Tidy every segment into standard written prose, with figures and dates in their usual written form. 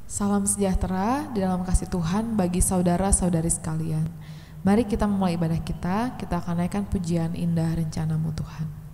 Salam sejahtera di dalam kasih Tuhan bagi saudara-saudari sekalian. Mari kita memulai ibadah kita akan naikkan pujian indah rencana-Mu Tuhan.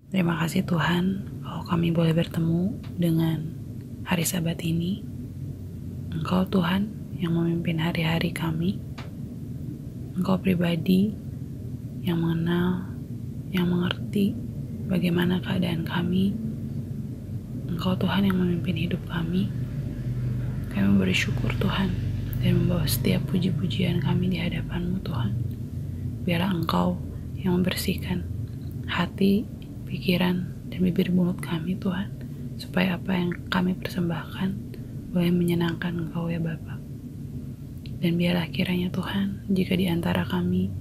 Terima kasih Tuhan, kalau kami boleh bertemu dengan hari Sabat ini. Engkau Tuhan yang memimpin hari-hari kami. Engkau pribadi yang mengenal, yang mengerti bagaimana keadaan kami. Engkau Tuhan yang memimpin hidup kami. Kami bersyukur Tuhan dan membawa setiap puji-pujian kami di hadapan-Mu Tuhan. Biarlah Engkau yang membersihkan hati, pikiran, dan bibir mulut kami Tuhan, supaya apa yang kami persembahkan boleh menyenangkan Engkau ya Bapa. Dan biarlah kiranya Tuhan, jika di antara kami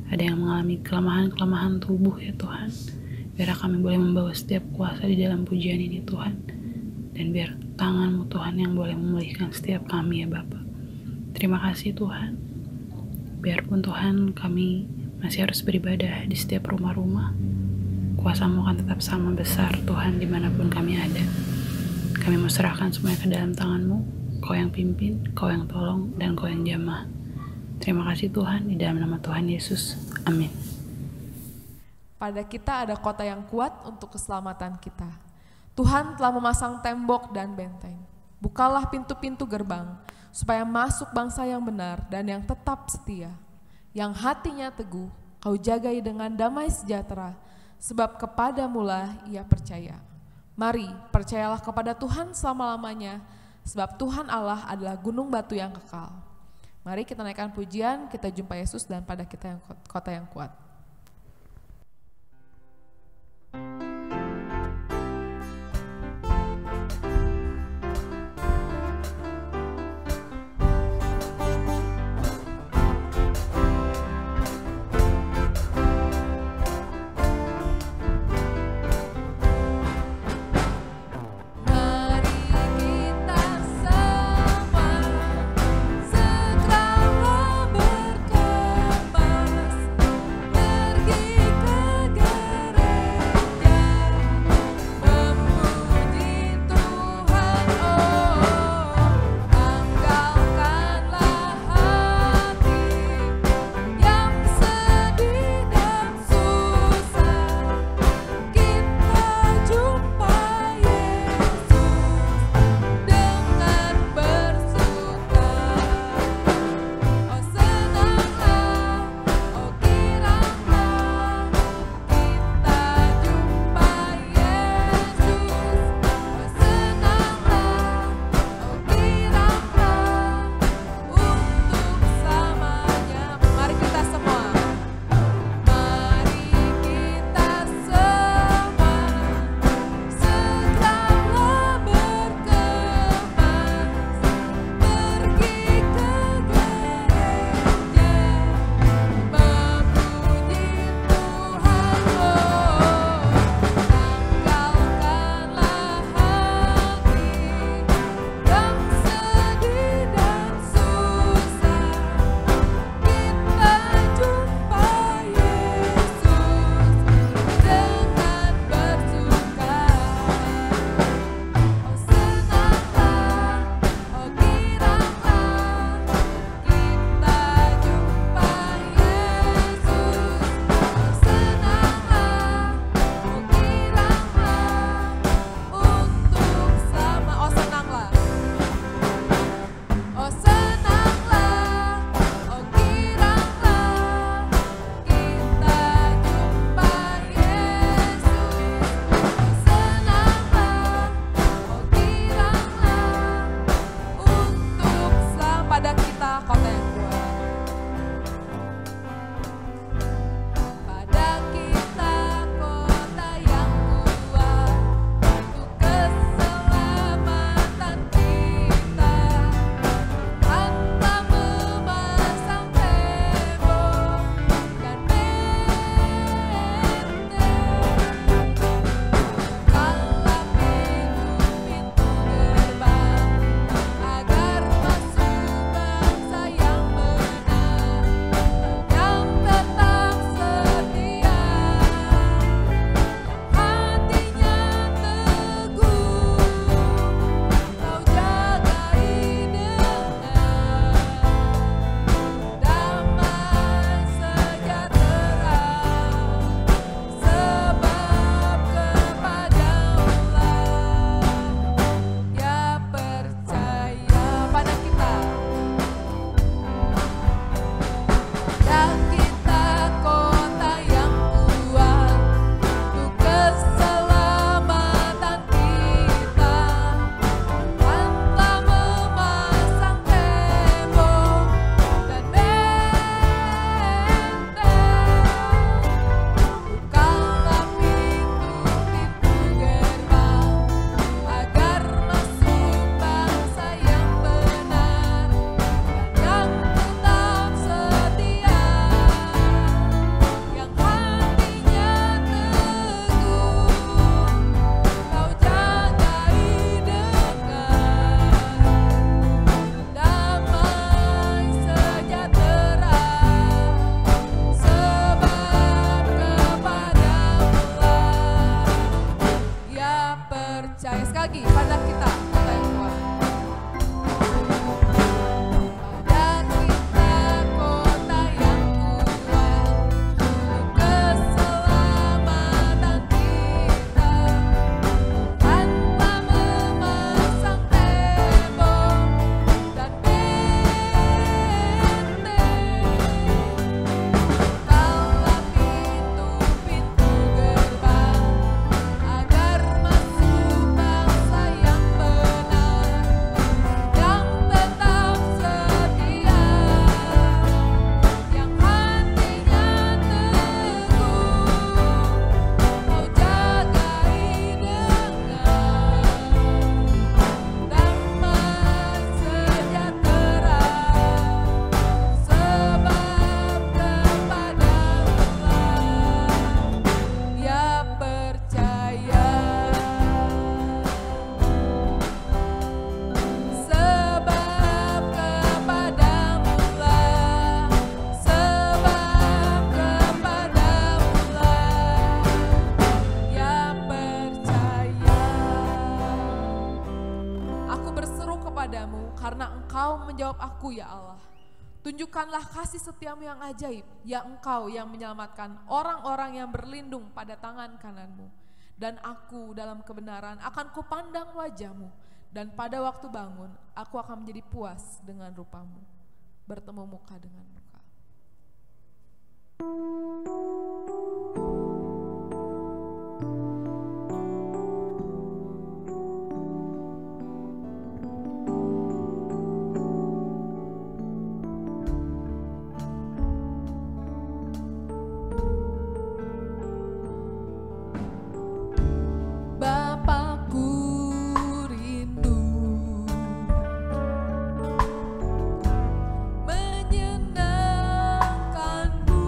ada yang mengalami kelemahan-kelemahan tubuh ya Tuhan, biarlah kami boleh membawa setiap kuasa di dalam pujian ini Tuhan, dan biar tangan-Mu Tuhan yang boleh memulihkan setiap kami ya Bapa. Terima kasih Tuhan. Biarpun Tuhan kami masih harus beribadah di setiap rumah-rumah, kuasa-Mu akan tetap sama besar Tuhan dimanapun kami ada. Kami mau serahkan semuanya ke dalam tangan-Mu. Kau yang pimpin, Kau yang tolong, dan Kau yang jamah. Terima kasih Tuhan, di dalam nama Tuhan Yesus. Amin. Pada kita ada kota yang kuat untuk keselamatan kita. Tuhan telah memasang tembok dan benteng. Bukalah pintu-pintu gerbang, supaya masuk bangsa yang benar dan yang tetap setia. Yang hatinya teguh, Kau jagai dengan damai sejahtera, sebab kepadamu-lah ia percaya. Mari, percayalah kepada Tuhan selama-lamanya, sebab Tuhan Allah adalah gunung batu yang kekal. Mari kita naikkan pujian, kita jumpa Yesus dan pada kita yang kota yang kuat. Segeralah berkemas menjawab aku ya Allah. Tunjukkanlah kasih setiamu yang ajaib, ya Engkau yang menyelamatkan orang-orang yang berlindung pada tangan kananmu. Dan aku dalam kebenaran akan kupandang wajahmu, dan pada waktu bangun aku akan menjadi puas dengan rupamu, bertemu muka dengan muka. Menyenangkanmu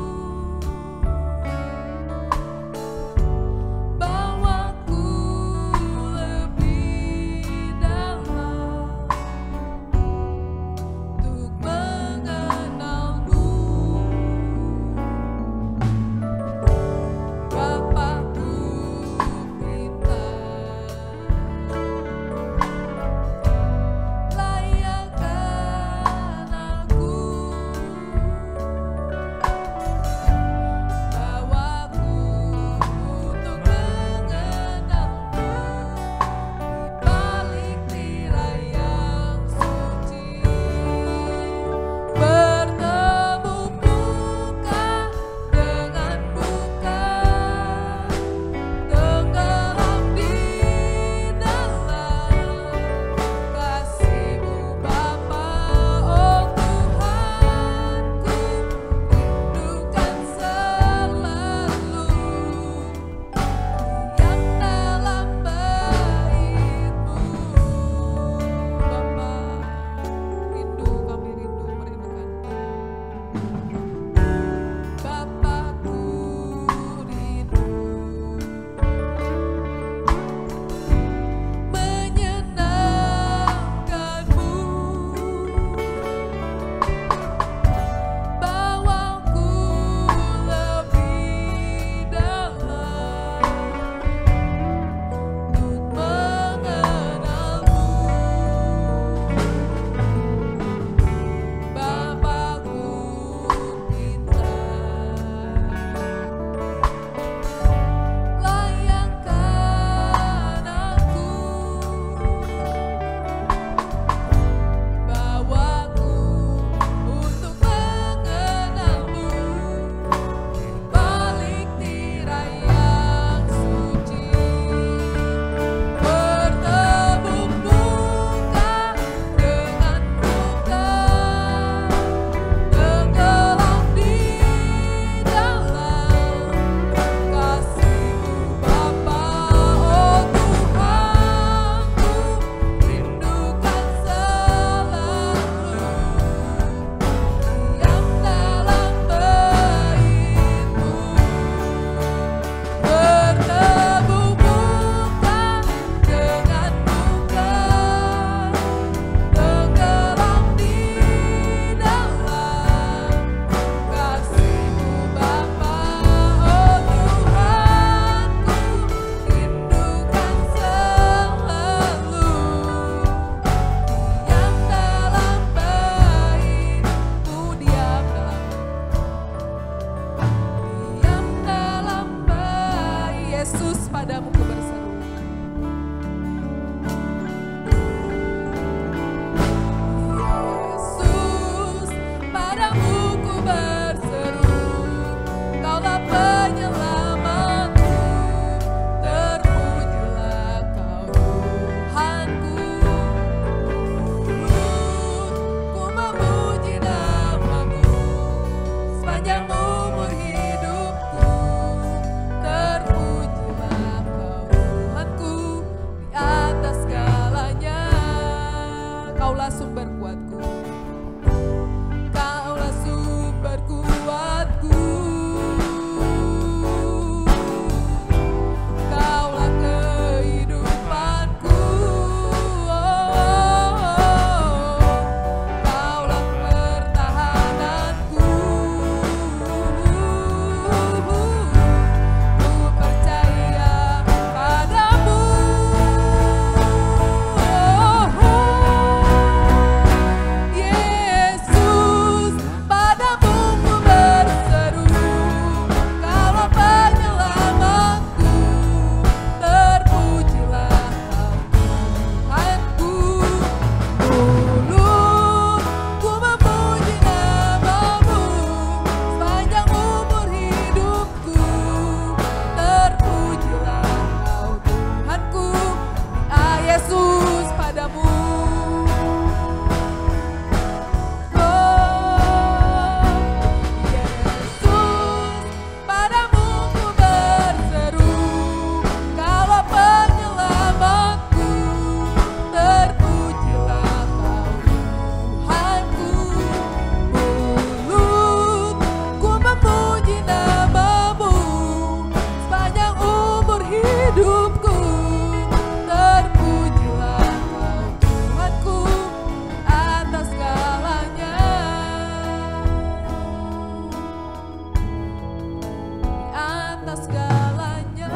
atas segalanya,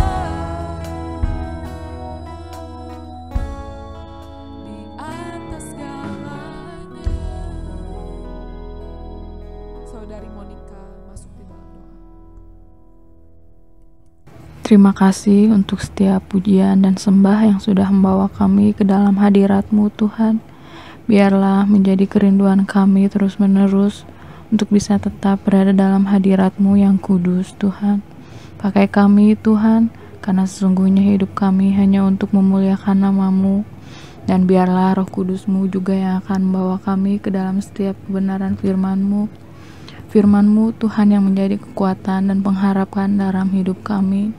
di atas segalanya. Saudari Monica masuk di dalam doa. Terima kasih untuk setiap pujian dan sembah yang sudah membawa kami ke dalam hadirat-Mu Tuhan. Biarlah menjadi kerinduan kami terus-menerus untuk bisa tetap berada dalam hadirat-Mu yang kudus Tuhan. Pakai kami Tuhan, karena sesungguhnya hidup kami hanya untuk memuliakan nama-Mu. Dan biarlah Roh Kudus-Mu juga yang akan membawa kami ke dalam setiap kebenaran firman-Mu. Firman-Mu Tuhan yang menjadi kekuatan dan pengharapan dalam hidup kami.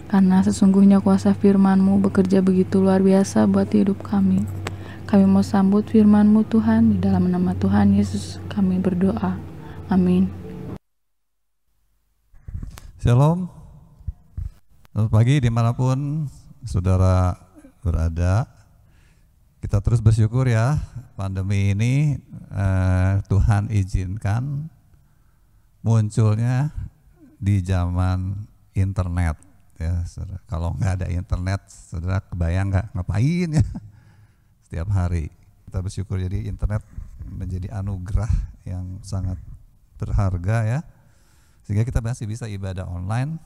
Karena sesungguhnya kuasa firman-Mu bekerja begitu luar biasa buat hidup kami. Kami mau sambut firman-Mu Tuhan, di dalam nama Tuhan Yesus kami berdoa. Amin. Shalom. Selamat pagi dimanapun saudara berada. Kita terus bersyukur ya, pandemi ini Tuhan izinkan munculnya di zaman internet. Ya, saudara. Kalau nggak ada internet, saudara kebayang nggak ngapain ya setiap hari. Kita bersyukur jadi internet menjadi anugerah yang sangat berharga ya, sehingga kita masih bisa ibadah online.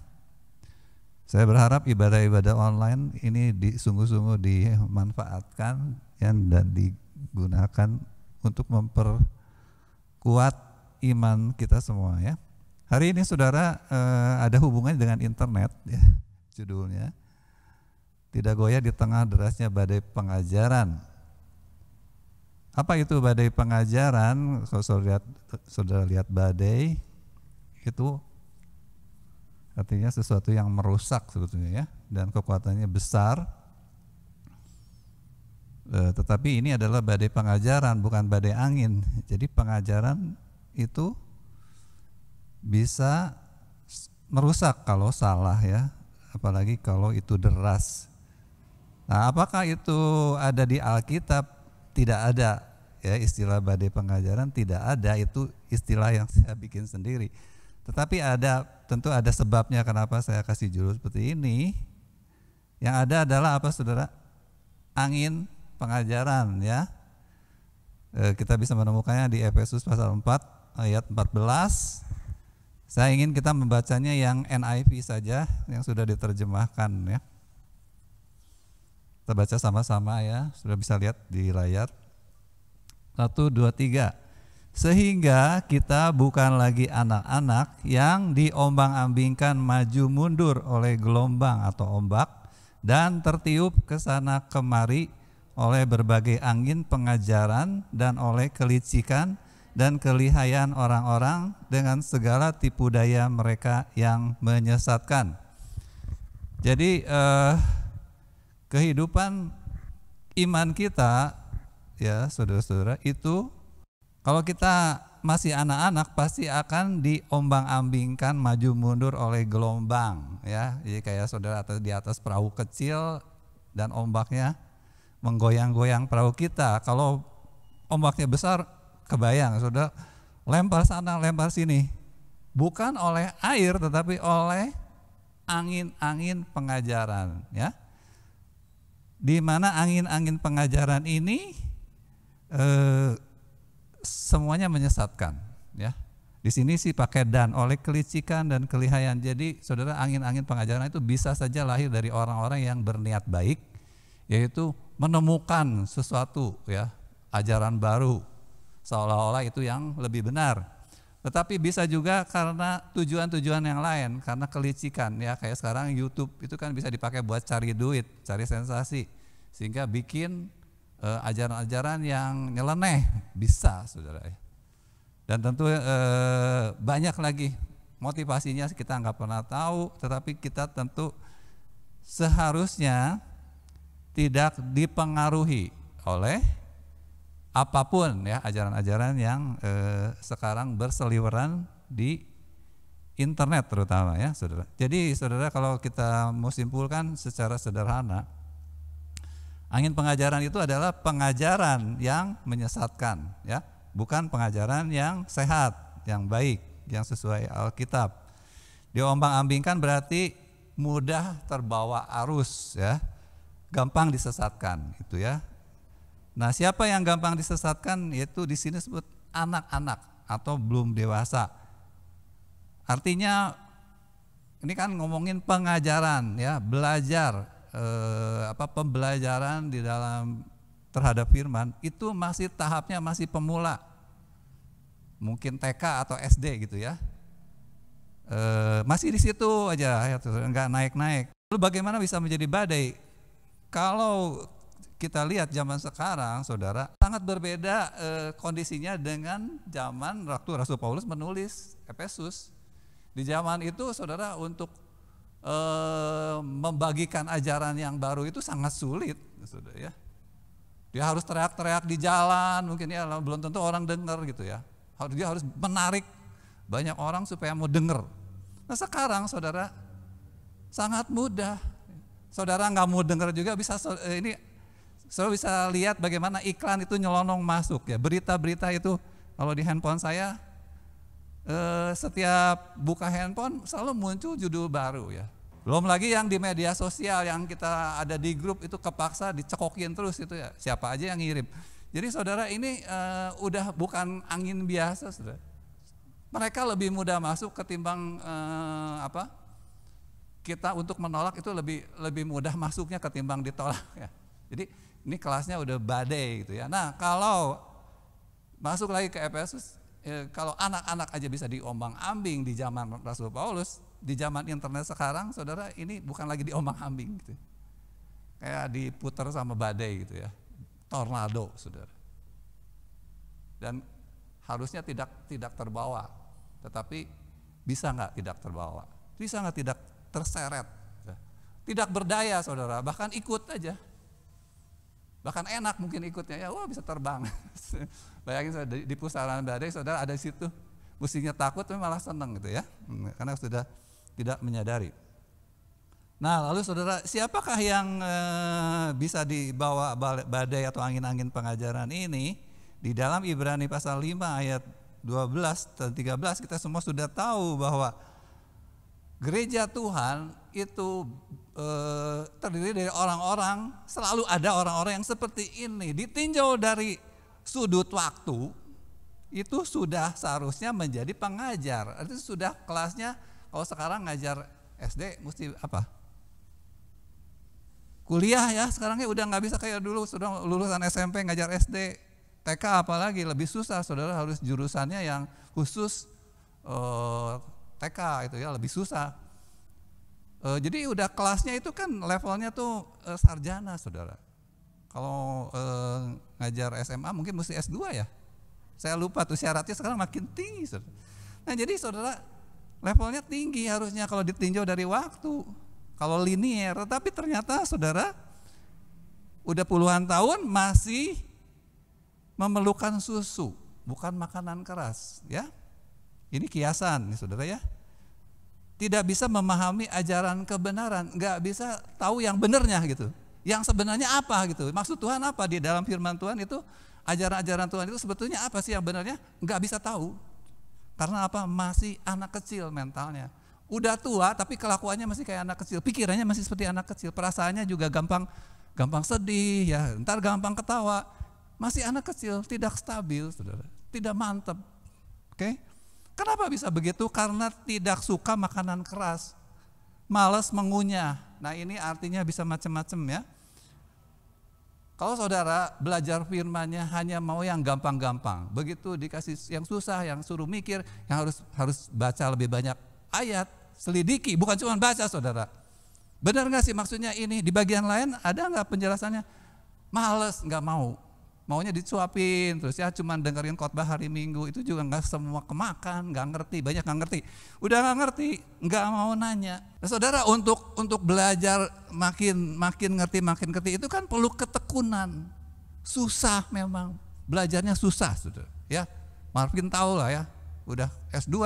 Saya berharap ibadah-ibadah online ini sungguh-sungguh dimanfaatkan ya, dan digunakan untuk memperkuat iman kita semua ya. Hari ini saudara ada hubungannya dengan internet ya, judulnya tidak goyah di tengah derasnya badai pengajaran. Apa itu badai pengajaran? Kalau saudara lihat badai itu artinya sesuatu yang merusak sebetulnya ya, dan kekuatannya besar. Tetapi ini adalah badai pengajaran, bukan badai angin. Jadi pengajaran itu bisa merusak kalau salah ya, apalagi kalau itu deras. Nah, apakah itu ada di Alkitab? Tidak ada ya, istilah badai pengajaran tidak ada, itu istilah yang saya bikin sendiri. Tetapi tentu ada sebabnya kenapa saya kasih judul seperti ini. Yang ada adalah apa saudara? Angin pengajaran ya. Kita bisa menemukannya di Efesus pasal 4 ayat 14. Saya ingin kita membacanya yang NIV saja, yang sudah diterjemahkan ya. Kita baca sama-sama ya, sudah bisa lihat di layar. 1, 2, 3. Sehingga kita bukan lagi anak-anak yang diombang-ambingkan maju mundur oleh gelombang atau ombak dan tertiup ke sana kemari oleh berbagai angin pengajaran dan oleh kelicikan dan kelihayan orang-orang dengan segala tipu daya mereka yang menyesatkan. Jadi kehidupan iman kita ya saudara-saudara itu, kalau kita masih anak-anak pasti akan diombang-ambingkan maju mundur oleh gelombang ya. Jadi kayak saudara di atas perahu kecil dan ombaknya menggoyang-goyang perahu kita. Kalau ombaknya besar, kebayang saudara lempar sana lempar sini, bukan oleh air tetapi oleh angin-angin pengajaran ya, di mana angin-angin pengajaran ini semuanya menyesatkan ya. Di sini sih pakai dan oleh kelicikan dan kelihayan. Jadi saudara, angin-angin pengajaran itu bisa saja lahir dari orang-orang yang berniat baik, yaitu menemukan sesuatu ya, ajaran baru seolah-olah itu yang lebih benar. Tetapi bisa juga karena tujuan-tujuan yang lain, karena kelicikan ya, kayak sekarang YouTube itu kan bisa dipakai buat cari duit, cari sensasi, sehingga bikin ajaran-ajaran yang nyeleneh bisa saudara. Dan tentu banyak lagi motivasinya kita nggak pernah tahu, tetapi kita tentu seharusnya tidak dipengaruhi oleh apapun ya, ajaran-ajaran yang sekarang berseliweran di internet terutama ya saudara. Jadi saudara, kalau kita mau simpulkan secara sederhana, angin pengajaran itu adalah pengajaran yang menyesatkan ya, bukan pengajaran yang sehat, yang baik, yang sesuai Alkitab. Diombang-ambingkan berarti mudah terbawa arus ya, gampang disesatkan itu ya. Nah, siapa yang gampang disesatkan? Yaitu di sini disebut anak-anak atau belum dewasa. Artinya ini kan ngomongin pengajaran ya, belajar pembelajaran di dalam terhadap firman itu masih tahapnya masih pemula. Mungkin TK atau SD gitu ya. Masih di situ aja ya, enggak naik-naik. Lalu bagaimana bisa menjadi badai? Kalau kita lihat zaman sekarang, saudara, sangat berbeda kondisinya dengan zaman waktu Rasul Paulus menulis Efesus. Di zaman itu, saudara, untuk membagikan ajaran yang baru itu sangat sulit, saudara ya. Dia harus teriak-teriak di jalan, mungkin ya, belum tentu orang dengar gitu ya. Dia harus menarik banyak orang supaya mau dengar. Nah sekarang, saudara, sangat mudah. Saudara nggak mau dengar juga bisa saudara bisa lihat bagaimana iklan itu nyelonong masuk ya. Berita-berita itu kalau di handphone saya setiap buka handphone selalu muncul judul baru ya. Belum lagi yang di media sosial yang kita ada di grup itu kepaksa dicekokin terus itu ya. Siapa aja yang ngirim. Jadi saudara ini udah bukan angin biasa, saudara. Mereka lebih mudah masuk ketimbang kita untuk menolak itu lebih mudah masuknya ketimbang ditolak ya. Jadi ini kelasnya udah badai gitu ya. Nah kalau masuk lagi ke Efesus, kalau anak-anak aja bisa diombang-ambing di zaman Rasul Paulus, di zaman internet sekarang, saudara, ini bukan lagi diombang-ambing gitu. Kayak diputar sama badai gitu ya, tornado, saudara. Dan harusnya tidak terbawa, tetapi bisa nggak tidak terbawa? Bisa nggak tidak terseret? Tidak berdaya, saudara, bahkan ikut aja. Bahkan enak mungkin ikutnya, ya wah bisa terbang. Bayangin saudara, di pusaran badai, saudara ada di situ, musiknya takut tapi malah senang gitu ya, karena sudah tidak menyadari. Nah lalu saudara, siapakah yang bisa dibawa badai atau angin-angin pengajaran ini? Di dalam Ibrani pasal 5 ayat 12 dan 13 kita semua sudah tahu bahwa gereja Tuhan itu terdiri dari orang-orang, selalu ada orang-orang yang seperti ini. Ditinjau dari sudut waktu, itu sudah seharusnya menjadi pengajar. Itu sudah kelasnya, kalau sekarang ngajar SD mesti apa? Kuliah ya, sekarangnya udah nggak bisa kayak dulu, sudah lulusan SMP ngajar SD. TK apalagi lebih susah, saudara, harus jurusannya yang khusus TK itu ya, lebih susah. Jadi udah kelasnya itu kan levelnya tuh sarjana, saudara. Kalau ngajar SMA mungkin mesti S2 ya. Saya lupa tuh syaratnya sekarang makin tinggi, saudara. Nah jadi saudara, levelnya tinggi harusnya kalau ditinjau dari waktu, kalau linier. Tetapi ternyata saudara udah puluhan tahun masih memerlukan susu, bukan makanan keras ya. Ini kiasan nih saudara ya. Tidak bisa memahami ajaran kebenaran, nggak bisa tahu yang benarnya gitu. Yang sebenarnya apa gitu, maksud Tuhan apa di dalam firman Tuhan itu, ajaran-ajaran Tuhan itu sebetulnya apa sih yang benarnya, nggak bisa tahu. Karena apa? Masih anak kecil mentalnya. Udah tua tapi kelakuannya masih kayak anak kecil, pikirannya masih seperti anak kecil, perasaannya juga gampang sedih ya, ntar gampang ketawa. Masih anak kecil, tidak stabil, saudara, tidak mantap. Oke? Kenapa bisa begitu? Karena tidak suka makanan keras, malas mengunyah. Nah ini artinya bisa macam-macam ya. Kalau saudara belajar firman-Nya hanya mau yang gampang-gampang, begitu dikasih yang susah, yang suruh mikir, yang harus baca lebih banyak ayat, selidiki, bukan cuma baca, saudara. Benar nggak sih maksudnya ini? Di bagian lain ada nggak penjelasannya? Males, nggak mau. Maunya disuapin terus ya, cuman dengerin khotbah hari Minggu itu juga nggak semua kemakan, nggak ngerti, banyak nggak ngerti. Udah nggak ngerti, nggak mau nanya. Nah, saudara, untuk belajar makin ngerti itu kan perlu ketekunan. Susah memang, belajarnya susah, saudara. Ya, Marvin tahu lah ya, udah S2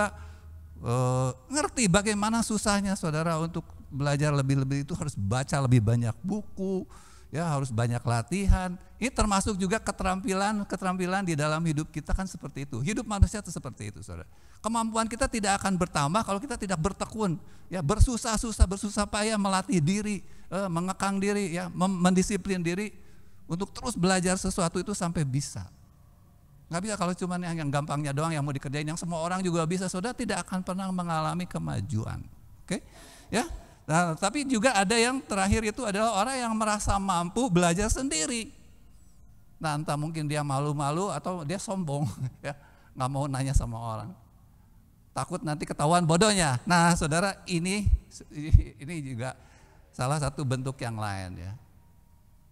ngerti bagaimana susahnya saudara untuk belajar lebih-lebih itu harus baca lebih banyak buku. ya harus banyak latihan. Ini termasuk juga keterampilan di dalam hidup kita kan seperti itu. Hidup manusia itu seperti itu, saudara. Kemampuan kita tidak akan bertambah kalau kita tidak bertekun, ya bersusah payah melatih diri, mengekang diri, ya mendisiplin diri untuk terus belajar sesuatu itu sampai bisa. Nggak bisa kalau cuma yang gampangnya doang yang mau dikerjain, yang semua orang juga bisa, saudara tidak akan pernah mengalami kemajuan. Oke, ya. Nah, tapi juga ada yang terakhir itu adalah orang yang merasa mampu belajar sendiri. Nah, entah mungkin dia malu-malu atau dia sombong, ya nggak mau nanya sama orang, takut nanti ketahuan bodohnya. Nah, saudara, ini juga salah satu bentuk yang lain, ya.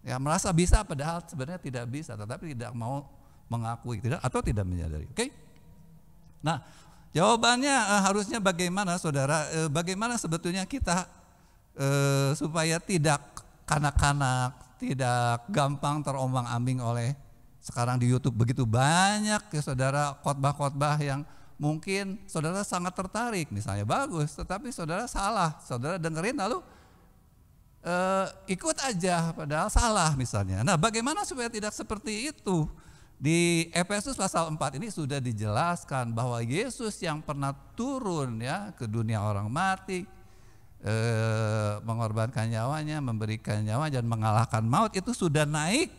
Ya merasa bisa padahal sebenarnya tidak bisa, tetapi tidak mau mengakui atau tidak menyadari. Oke? Nah, jawabannya harusnya bagaimana, saudara? Bagaimana sebetulnya kita supaya tidak kanak-kanak, tidak gampang terombang-ambing oleh sekarang di YouTube begitu banyak ya saudara khotbah-khotbah yang mungkin saudara sangat tertarik, misalnya bagus, tetapi saudara salah, saudara dengerin lalu ikut aja padahal salah misalnya. Nah, bagaimana supaya tidak seperti itu? Di Efesus pasal 4 ini sudah dijelaskan bahwa Yesus yang pernah turun ya ke dunia orang mati, mengorbankan nyawanya, memberikan nyawa dan mengalahkan maut, itu sudah naik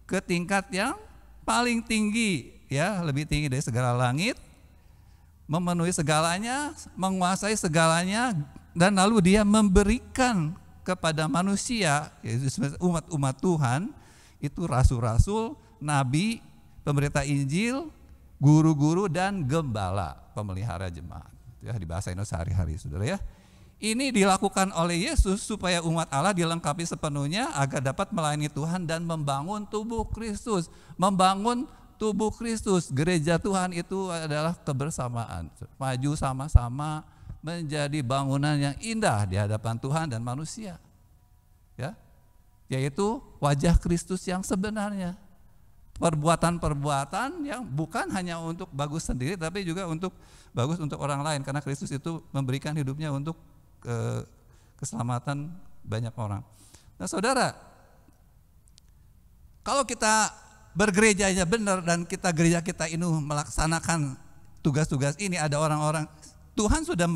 ke tingkat yang paling tinggi, ya lebih tinggi dari segala langit, memenuhi segalanya, menguasai segalanya, dan lalu dia memberikan kepada manusia, yaitu umat-umat Tuhan, itu rasul-rasul, nabi, pemberita Injil, guru-guru dan gembala, pemelihara jemaat. Ya, di bahasa Indonesia sehari-hari, saudara ya. Ini dilakukan oleh Yesus supaya umat Allah dilengkapi sepenuhnya agar dapat melayani Tuhan dan membangun tubuh Kristus. Membangun tubuh Kristus, gereja Tuhan itu adalah kebersamaan. Maju sama-sama menjadi bangunan yang indah di hadapan Tuhan dan manusia. Ya, yaitu wajah Kristus yang sebenarnya. Perbuatan-perbuatan yang bukan hanya untuk bagus sendiri, tapi juga untuk bagus untuk orang lain. Karena Kristus itu memberikan hidupnya untuk keselamatan banyak orang. Nah, saudara, kalau kita bergerejanya benar dan gereja kita ini melaksanakan tugas-tugas ini, ada orang-orang, Tuhan sudah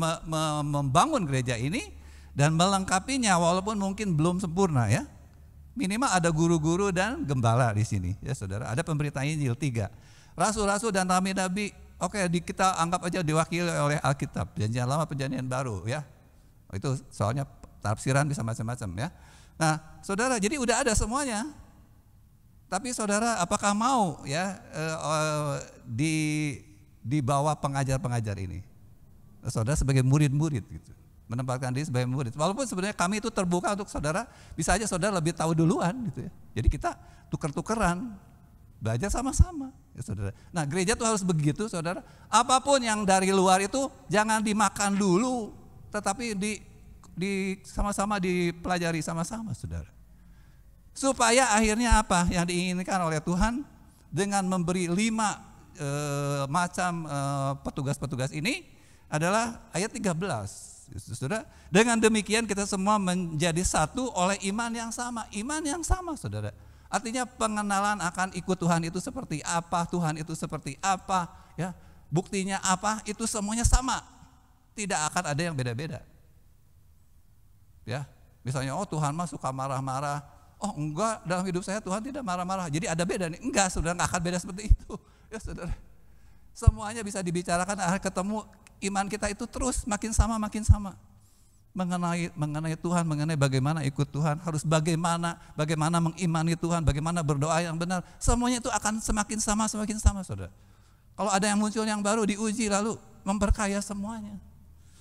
membangun gereja ini dan melengkapinya walaupun mungkin belum sempurna ya. Minimal ada guru-guru dan gembala di sini ya saudara. Ada pemberita Injil 3, rasul-rasul dan nabi-nabi. Oke, kita anggap aja diwakili oleh Alkitab, Perjanjian Lama, Perjanjian Baru ya. Itu soalnya tafsiran bisa macam-macam ya. Nah, saudara, jadi udah ada semuanya. Tapi saudara, apakah mau ya di bawah pengajar-pengajar ini? Saudara sebagai murid-murid gitu, menempatkan diri sebagai murid. Walaupun sebenarnya kami itu terbuka untuk saudara, bisa aja saudara lebih tahu duluan gitu ya. Jadi kita tuker-tukeran, belajar sama-sama ya saudara. Nah, gereja tuh harus begitu saudara. Apapun yang dari luar itu jangan dimakan dulu, tetapi sama-sama dipelajari sama-sama saudara. Supaya akhirnya apa yang diinginkan oleh Tuhan dengan memberi 5 macam petugas-petugas ini adalah ayat 13. Saudara, dengan demikian kita semua menjadi satu oleh iman yang sama. Iman yang sama saudara. Artinya pengenalan akan ikut Tuhan itu seperti apa, Tuhan itu seperti apa, ya. Buktinya apa, itu semuanya sama. Tidak akan ada yang beda-beda. Ya, misalnya Tuhan mah suka marah-marah. Oh enggak, dalam hidup saya Tuhan tidak marah-marah. Jadi ada beda nih. Enggak, saudara, enggak akan beda seperti itu. Ya saudara. Semuanya bisa dibicarakan, akhir ketemu iman kita itu terus makin sama mengenai Tuhan, mengenai bagaimana ikut Tuhan, harus bagaimana mengimani Tuhan, bagaimana berdoa yang benar. Semuanya itu akan semakin sama saudara. Kalau ada yang muncul yang baru diuji lalu memperkaya semuanya.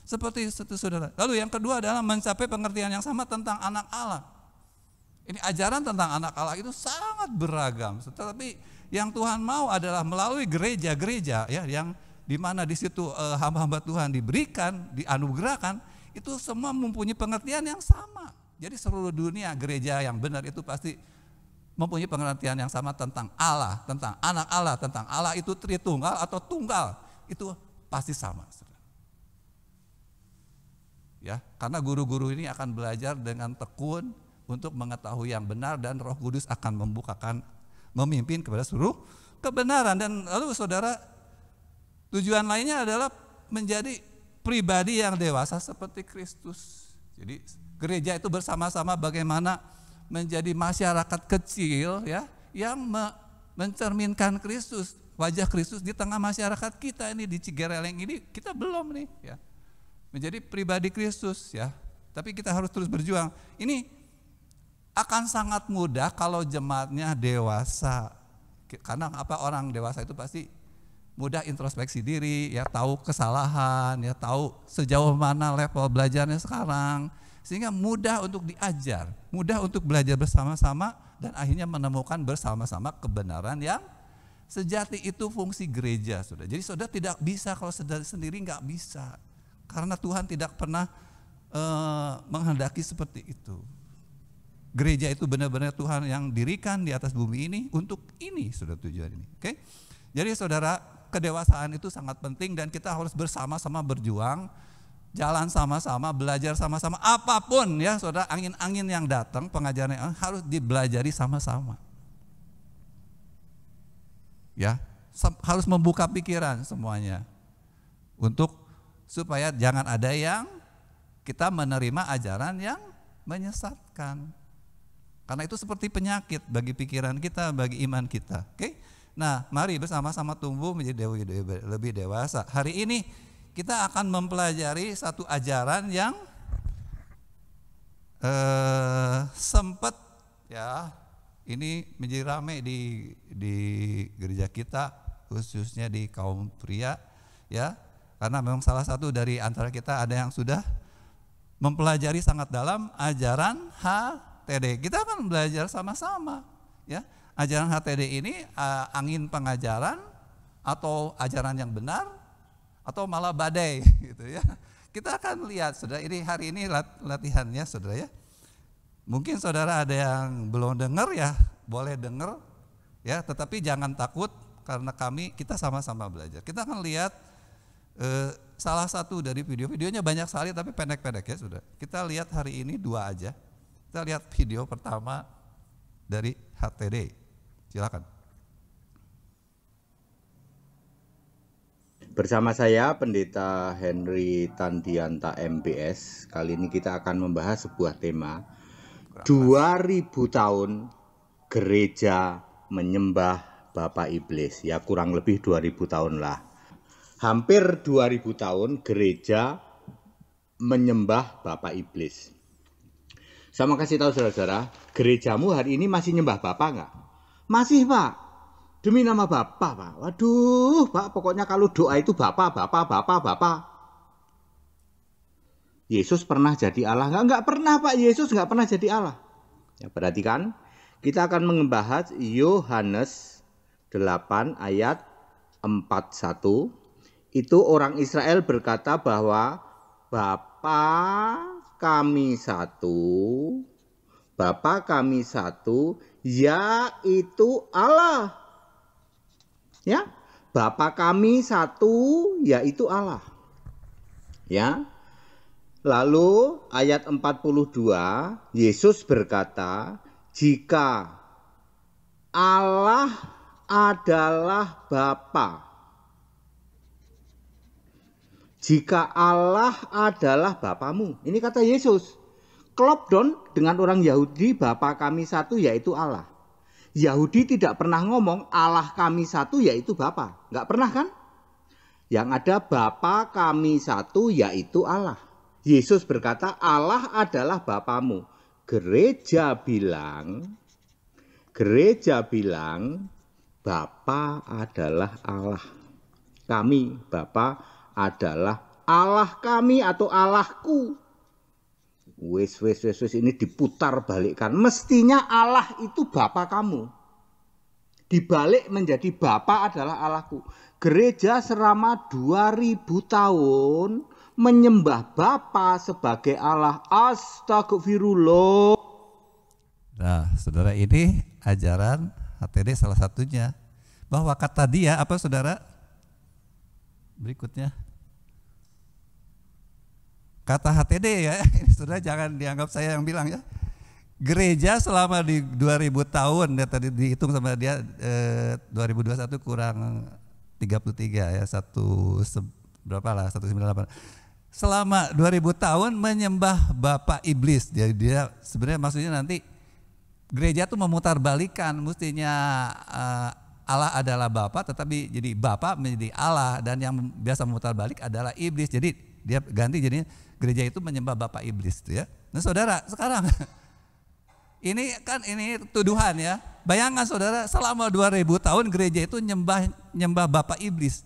Seperti itu saudara. Lalu yang kedua adalah mencapai pengertian yang sama tentang anak Allah. Ini ajaran tentang anak Allah itu sangat beragam. Tetapi yang Tuhan mau adalah melalui gereja-gereja ya, yang di mana di situ hamba-hamba Tuhan diberikan, dianugerahkan, itu semua mempunyai pengertian yang sama. Jadi seluruh dunia gereja yang benar itu pasti mempunyai pengertian yang sama tentang Allah, tentang anak Allah, tentang Allah itu Tritunggal atau tunggal. Itu pasti sama. Ya, karena guru-guru ini akan belajar dengan tekun, untuk mengetahui yang benar, dan Roh Kudus akan memimpin kepada seluruh kebenaran. Dan lalu saudara, tujuan lainnya adalah menjadi pribadi yang dewasa seperti Kristus. Jadi gereja itu bersama-sama bagaimana menjadi masyarakat kecil ya, yang mencerminkan Kristus, wajah Kristus di tengah masyarakat kita ini di Cigereleng ini. Kita belum nih ya, menjadi pribadi Kristus ya. Tapi kita harus terus berjuang. Ini akan sangat mudah kalau jemaatnya dewasa. Karena apa, orang dewasa itu pasti mudah introspeksi diri, ya tahu kesalahan, ya tahu sejauh mana level belajarnya sekarang, sehingga mudah untuk diajar, mudah untuk belajar bersama-sama, dan akhirnya menemukan bersama-sama kebenaran yang sejati. Itu fungsi gereja, saudara. Jadi saudara tidak bisa kalau saudara sendiri, nggak bisa, karena Tuhan tidak pernah menghendaki seperti itu. Gereja itu benar-benar Tuhan yang dirikan di atas bumi ini untuk ini, sudah tujuan ini. Oke? Jadi saudara, kedewasaan itu sangat penting dan kita harus bersama-sama berjuang, jalan sama-sama, belajar sama-sama. Apapun ya saudara, angin-angin yang datang, pengajaran yang harus dibelajari sama-sama. Ya, harus membuka pikiran semuanya untuk supaya jangan ada yang kita menerima ajaran yang menyesatkan. Karena itu seperti penyakit bagi pikiran kita, bagi iman kita. Oke? Nah, mari bersama-sama tumbuh menjadi lebih dewasa. Hari ini kita akan mempelajari satu ajaran yang sempat ya, ini menjadi ramai di gereja kita, khususnya di kaum pria ya. Karena memang salah satu dari antara kita ada yang sudah mempelajari sangat dalam ajaran HTD. Kita akan belajar sama-sama ya. Ajaran HTD ini angin pengajaran atau ajaran yang benar atau malah badai gitu ya. Kita akan lihat saudara, ini hari ini latihannya saudara ya. Mungkin saudara ada yang belum dengar ya, boleh dengar ya, tetapi jangan takut karena kita sama-sama belajar. Kita akan lihat salah satu dari videonya banyak sekali tapi pendek-pendek ya sudah. Kita lihat hari ini 2 aja. Kita lihat video pertama dari HTD. Silakan. Bersama saya Pendeta Henry Tandianta MBS. Kali ini kita akan membahas sebuah tema 2000 tahun gereja menyembah Bapak Iblis. Ya kurang lebih 2000 tahun lah. Hampir 2000 tahun gereja menyembah Bapak Iblis. Saya mau kasih tahu saudara-saudara, gerejamu hari ini masih nyembah Bapak enggak? Masih Pak, demi nama Bapak Pak. Waduh Pak, pokoknya kalau doa itu Bapak. Yesus pernah jadi Allah? Enggak pernah Pak, Yesus enggak pernah jadi Allah. Ya, perhatikan, kita akan membahas Yohanes 8 ayat 41. Itu orang Israel berkata bahwa Bapa kami satu, yaitu Allah. Ya, Bapa kami satu, yaitu Allah. Ya. Lalu ayat 42, Yesus berkata, jika Allah adalah Bapa. Jika Allah adalah Bapamu. Ini kata Yesus. Klop dong dengan orang Yahudi, Bapa kami satu yaitu Allah. Yahudi tidak pernah ngomong Allah kami satu yaitu Bapa. Enggak pernah kan? Yang ada Bapa kami satu yaitu Allah. Yesus berkata Allah adalah Bapamu. Gereja bilang Bapa adalah Allah. Kami, Bapa adalah Allah kami atau Allahku. Wes ini diputar balikkan. Mestinya Allah itu Bapa kamu. Dibalik menjadi Bapa adalah Allahku. Gereja selama 2000 tahun menyembah Bapa sebagai Allah. Astagfirullah. Nah, saudara, ini ajaran HTD salah satunya. Bahwa kata dia apa saudara? Berikutnya. Kata HTD ya, ini saudara jangan dianggap saya yang bilang ya. gereja selama di 2000 tahun ya, tadi dihitung sama dia 2021 kurang 33 ya, berapa lah 198. Selama 2000 tahun menyembah Bapa Iblis. Jadi dia sebenarnya maksudnya nanti gereja tuh memutarbalikan, mestinya Allah adalah Bapa, tetapi jadi Bapa menjadi Allah, dan yang biasa memutarbalik adalah iblis. Jadi dia ganti, jadinya gereja itu menyembah Bapa Iblis tuh ya. Nah saudara, sekarang ini tuduhan ya. Bayangkan saudara, selama 2000 tahun gereja itu nyembah Bapa Iblis.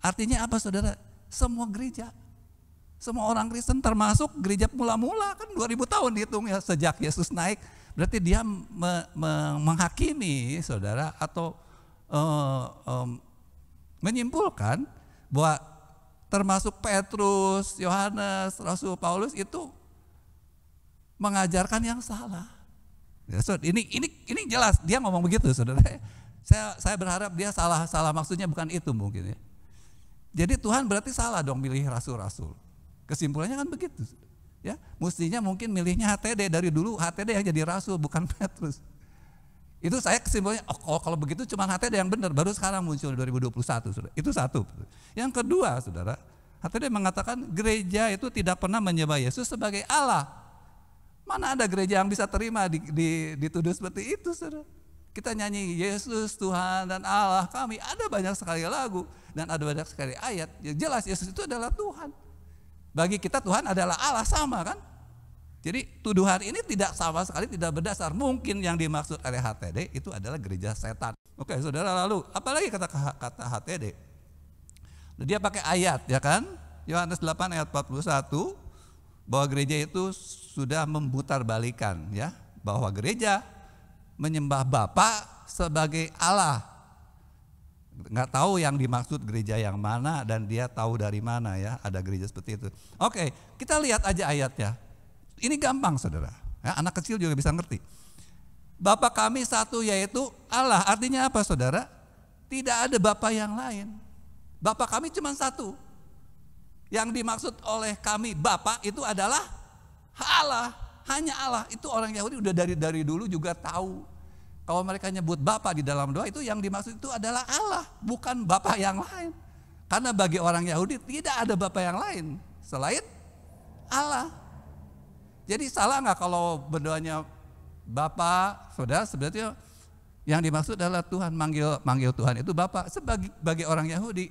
Artinya apa saudara? Semua gereja, semua orang Kristen termasuk gereja mula-mula kan 2000 tahun dihitung ya, sejak Yesus naik. Berarti dia menghakimi saudara, atau menyimpulkan bahwa termasuk Petrus, Yohanes, Rasul Paulus itu mengajarkan yang salah. Ya, so, ini jelas dia ngomong begitu saudara. Saya berharap dia salah maksudnya bukan itu mungkin ya. Jadi Tuhan berarti salah dong milih rasul-rasul. Kesimpulannya kan begitu. Ya, mestinya mungkin milihnya HTD, dari dulu HTD yang jadi rasul bukan Petrus. Itu saya kesimpulannya, kalau begitu cuma HTD yang benar, baru sekarang muncul 2021 saudara. Itu satu. Yang kedua saudara, HTD mengatakan gereja itu tidak pernah menyembah Yesus sebagai Allah. Mana ada gereja yang bisa terima dituduh seperti itu saudara. Kita nyanyi Yesus Tuhan dan Allah kami, ada banyak sekali lagu dan ada banyak sekali ayat. Ya jelas Yesus itu adalah Tuhan. Bagi kita Tuhan adalah Allah, sama kan? Jadi tuduhan ini tidak sama sekali tidak berdasar. Mungkin yang dimaksud oleh HTD itu adalah gereja setan. Oke saudara, lalu apalagi kata HTD? Dia pakai ayat ya kan? Yohanes 8 ayat 41 bahwa gereja itu sudah membutarbalikan ya, bahwa gereja menyembah Bapa sebagai Allah. Nggak tahu yang dimaksud gereja yang mana, dan dia tahu dari mana ya ada gereja seperti itu. Oke, kita lihat aja ayatnya. Ini gampang saudara, ya, anak kecil juga bisa ngerti. Bapa kami satu yaitu Allah, artinya apa saudara? Tidak ada Bapa yang lain. Bapa kami cuma satu. Yang dimaksud oleh kami Bapa itu adalah Allah, hanya Allah. Itu orang Yahudi udah dari dulu juga tahu. Kalau mereka nyebut Bapa di dalam doa, itu yang dimaksud itu adalah Allah, bukan Bapa yang lain. Karena bagi orang Yahudi tidak ada Bapa yang lain selain Allah. Jadi salah nggak kalau berdoanya Bapa, saudara? Sebenarnya yang dimaksud adalah Tuhan, manggil Tuhan itu Bapa. Bagi orang Yahudi,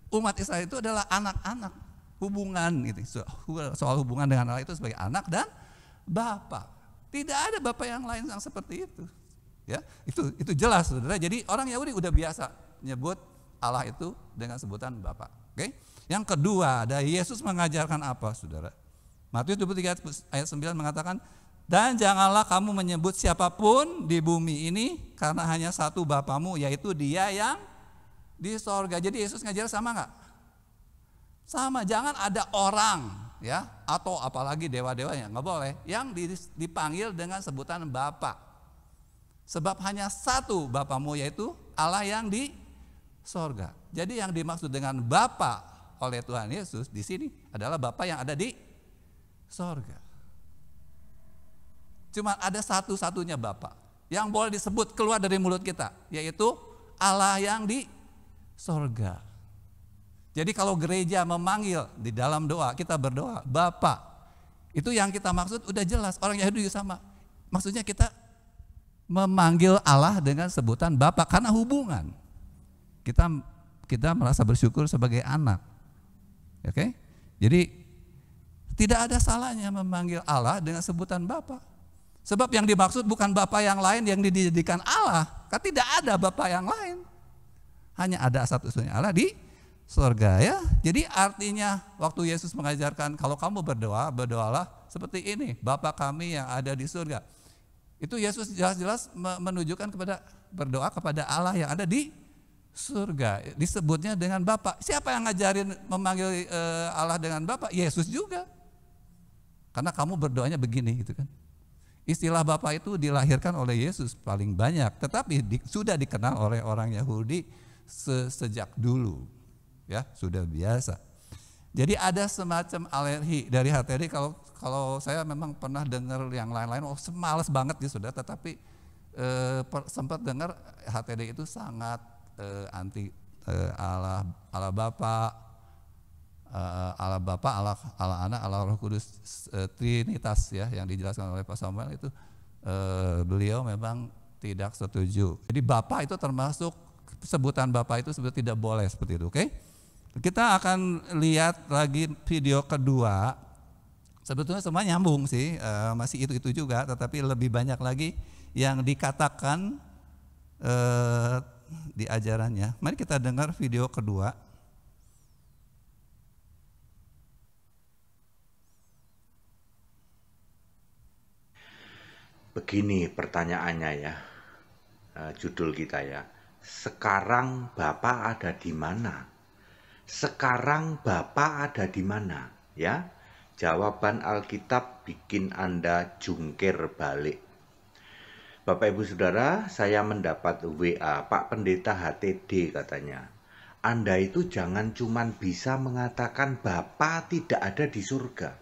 umat Israel itu adalah anak-anak, hubungan gitu. Soal hubungan dengan Allah itu sebagai anak dan Bapa. Tidak ada Bapa yang lain yang seperti itu. Ya, itu jelas saudara. Jadi orang Yahudi udah biasa nyebut Allah itu dengan sebutan Bapa. Oke? Yang kedua, ada Yesus mengajarkan apa saudara? Matius 23 ayat 9 mengatakan, dan janganlah kamu menyebut siapapun di bumi ini, karena hanya satu Bapamu, yaitu Dia yang di sorga. Jadi Yesus ngajar sama nggak? Sama. Jangan ada orang ya, atau apalagi dewa-dewanya, nggak boleh, yang dipanggil dengan sebutan Bapa. Sebab hanya satu Bapamu, yaitu Allah yang di sorga. Jadi yang dimaksud dengan Bapa oleh Tuhan Yesus di sini adalah Bapa yang ada di sorga. Cuma ada satu-satunya Bapa yang boleh disebut keluar dari mulut kita, yaitu Allah yang di sorga. Jadi kalau gereja memanggil di dalam doa, kita berdoa Bapa, itu yang kita maksud udah jelas. Orang Yahudi sama. Maksudnya kita memanggil Allah dengan sebutan Bapa karena hubungan. Kita merasa bersyukur sebagai anak. Oke? Jadi tidak ada salahnya memanggil Allah dengan sebutan Bapa. Sebab yang dimaksud bukan Bapa yang lain yang dijadikan Allah. Kan tidak ada Bapa yang lain. Hanya ada satu-satunya Allah di surga ya. Jadi artinya waktu Yesus mengajarkan kalau kamu berdoa, berdoalah seperti ini, Bapa kami yang ada di surga. Itu Yesus jelas-jelas menunjukkan kepada berdoa kepada Allah yang ada di surga. Disebutnya dengan Bapa. Siapa yang ngajarin memanggil Allah dengan Bapa? Yesus juga. Karena kamu berdoanya begini gitu kan. Istilah Bapa itu dilahirkan oleh Yesus paling banyak, tetapi sudah dikenal oleh orang Yahudi sejak dulu. Ya, sudah biasa. Jadi ada semacam alergi dari HTD kalau kalau saya memang pernah dengar yang lain-lain, oh males banget ya saudara, tetapi sempat dengar HTD itu sangat anti Allah Bapa, Allah Bapa, Allah Anak, Allah Roh Kudus, Trinitas ya, yang dijelaskan oleh Pak Samuel itu beliau memang tidak setuju. Jadi Bapa itu termasuk, sebutan Bapa itu sebetulnya tidak boleh seperti itu, oke? Kita akan lihat lagi video kedua. Sebetulnya semua nyambung sih, masih itu juga, tetapi lebih banyak lagi yang dikatakan di ajarannya. Mari kita dengar video kedua. Begini pertanyaannya ya, judul kita ya. Sekarang Bapak ada di mana? Sekarang Bapak ada di mana? Ya, jawaban Alkitab bikin Anda jungkir balik. Bapak Ibu Saudara, saya mendapat WA, Pak Pendeta HTD katanya. Anda itu jangan cuman bisa mengatakan Bapa tidak ada di surga.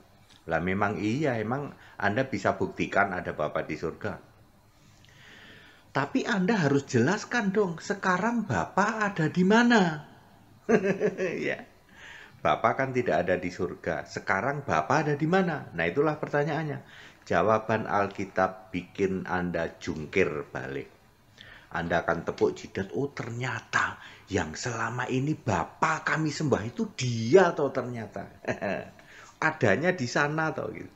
Lah memang iya, emang Anda bisa buktikan ada Bapa di surga. Tapi Anda harus jelaskan dong, sekarang Bapa ada di mana? Ya. Bapa kan tidak ada di surga. Sekarang Bapa ada di mana? Nah, itulah pertanyaannya. Jawaban Alkitab bikin Anda jungkir balik. Anda akan tepuk jidat, oh ternyata yang selama ini Bapa kami sembah itu dia atau ternyata. Adanya di sana atau gitu.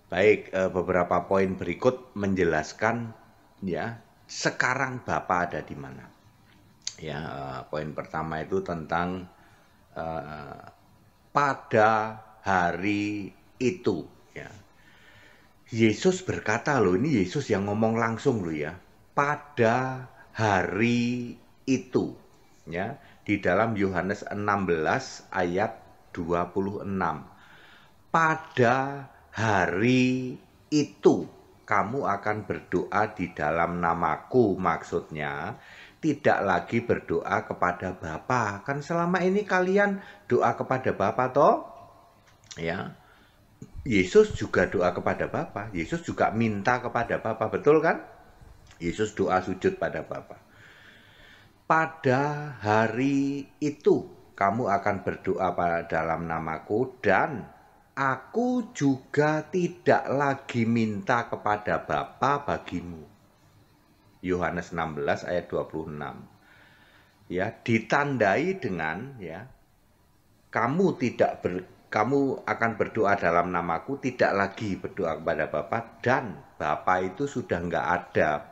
Baik, beberapa poin berikut menjelaskan ya, sekarang Bapa ada di mana. Ya, poin pertama itu tentang pada hari itu ya. Yesus berkata loh, ini Yesus yang ngomong langsung loh ya. Pada hari itu ya, di dalam Yohanes 16 ayat 26. Pada hari itu kamu akan berdoa di dalam namaku, maksudnya tidak lagi berdoa kepada Bapa. Kan selama ini kalian doa kepada Bapa toh? Ya. Yesus juga doa kepada Bapa. Yesus juga minta kepada Bapa, betul kan? Yesus doa sujud pada Bapa. Pada hari itu kamu akan berdoa pada dalam namaku, dan aku juga tidak lagi minta kepada Bapa bagimu. Yohanes 16 ayat 26. Ya, ditandai dengan ya, kamu akan berdoa dalam namaku, tidak lagi berdoa kepada Bapa, dan Bapa itu sudah enggak ada.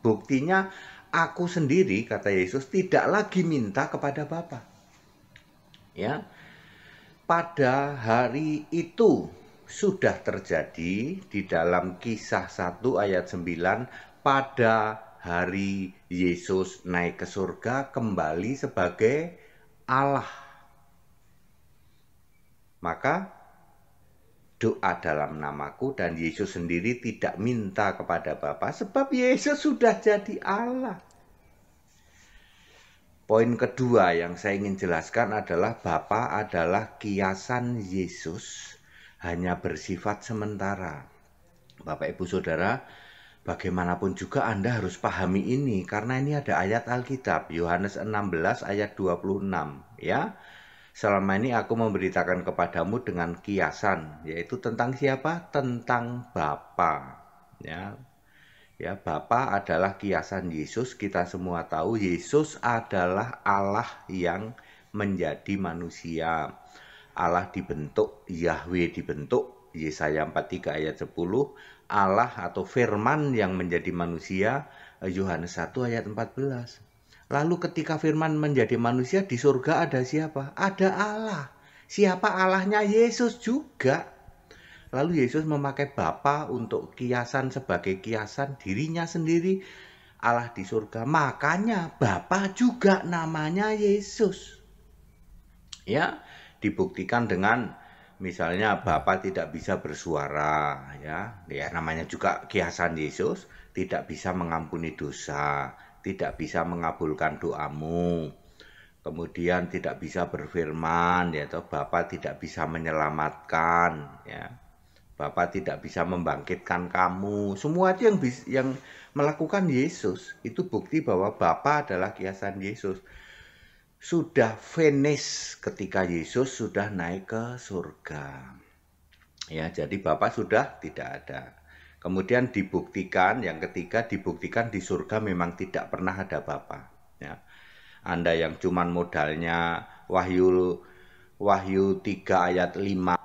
Buktinya aku sendiri, kata Yesus, tidak lagi minta kepada Bapa. Ya. Pada hari itu sudah terjadi di dalam Kisah 1 ayat 9, pada hari Yesus naik ke surga kembali sebagai Allah. Maka doa dalam namaku, dan Yesus sendiri tidak minta kepada Bapa sebab Yesus sudah jadi Allah. Poin kedua yang saya ingin jelaskan adalah Bapa adalah kiasan Yesus, hanya bersifat sementara. Bapak Ibu Saudara, bagaimanapun juga Anda harus pahami ini, karena ini ada ayat Alkitab, Yohanes 16 ayat 26 ya. Selama ini aku memberitakan kepadamu dengan kiasan, yaitu tentang siapa? Tentang Bapa. Ya. Ya, Bapa adalah kiasan Yesus. Kita semua tahu Yesus adalah Allah yang menjadi manusia. Allah dibentuk, Yahweh dibentuk, Yesaya 43 ayat 10. Allah atau firman yang menjadi manusia, Yohanes 1 ayat 14. Lalu ketika firman menjadi manusia, di surga ada siapa? Ada Allah. Siapa Allahnya? Yesus juga. Lalu Yesus memakai Bapa untuk kiasan, sebagai kiasan dirinya sendiri, Allah di surga. Makanya Bapa juga namanya Yesus. Ya, dibuktikan dengan misalnya Bapa tidak bisa bersuara, ya namanya juga kiasan Yesus, tidak bisa mengampuni dosa, tidak bisa mengabulkan doamu. Kemudian tidak bisa berfirman, ya, atau Bapa tidak bisa menyelamatkan, ya. Bapa tidak bisa membangkitkan kamu. Semua itu yang melakukan Yesus. Itu bukti bahwa Bapa adalah kiasan Yesus. Sudah finish ketika Yesus sudah naik ke surga. Ya, jadi Bapa sudah tidak ada. Kemudian dibuktikan, yang ketiga dibuktikan di surga memang tidak pernah ada Bapa. Ya. Anda yang cuman modalnya Wahyu 3 ayat 5,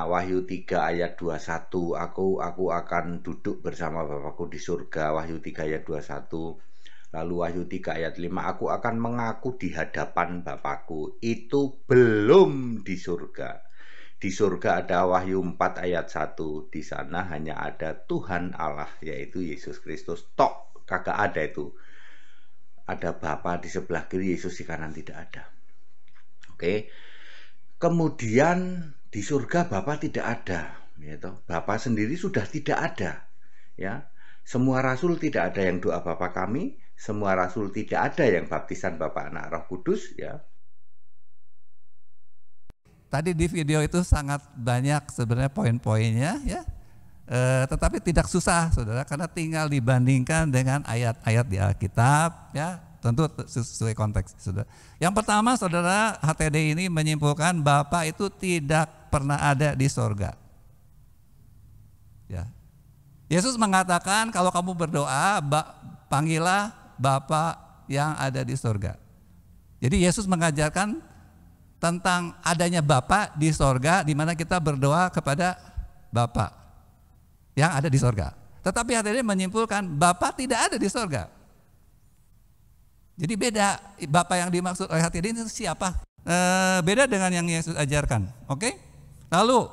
Wahyu 3 ayat 21, aku akan duduk bersama Bapakku di surga, Wahyu 3 ayat 21. Lalu Wahyu 3 ayat 5, aku akan mengaku di hadapan Bapakku. Itu belum di surga. Di surga ada Wahyu 4 ayat 1, di sana hanya ada Tuhan Allah, yaitu Yesus Kristus. Tok, kagak ada itu. Ada Bapa di sebelah kiri, Yesus di kanan tidak ada. Oke. Kemudian di surga Bapa tidak ada, gitu. Bapa sendiri sudah tidak ada, ya. Semua rasul tidak ada yang doa Bapa kami, semua rasul tidak ada yang baptisan Bapa, Anak, Roh Kudus, ya. Tadi di video itu sangat banyak sebenarnya poin-poinnya, ya. Tetapi tidak susah, saudara, karena tinggal dibandingkan dengan ayat-ayat di Alkitab, ya. Tentu sesuai konteks, saudara. Yang pertama, saudara, HTD ini menyimpulkan Bapa itu tidak pernah ada di sorga. Ya. Yesus mengatakan kalau kamu berdoa, panggillah Bapa yang ada di sorga. Jadi Yesus mengajarkan tentang adanya Bapa di sorga, di mana kita berdoa kepada Bapa yang ada di sorga. Tetapi HTD menyimpulkan Bapa tidak ada di sorga. Jadi beda, Bapa yang dimaksud oleh HTD ini siapa? Beda dengan yang Yesus ajarkan. Oke? Lalu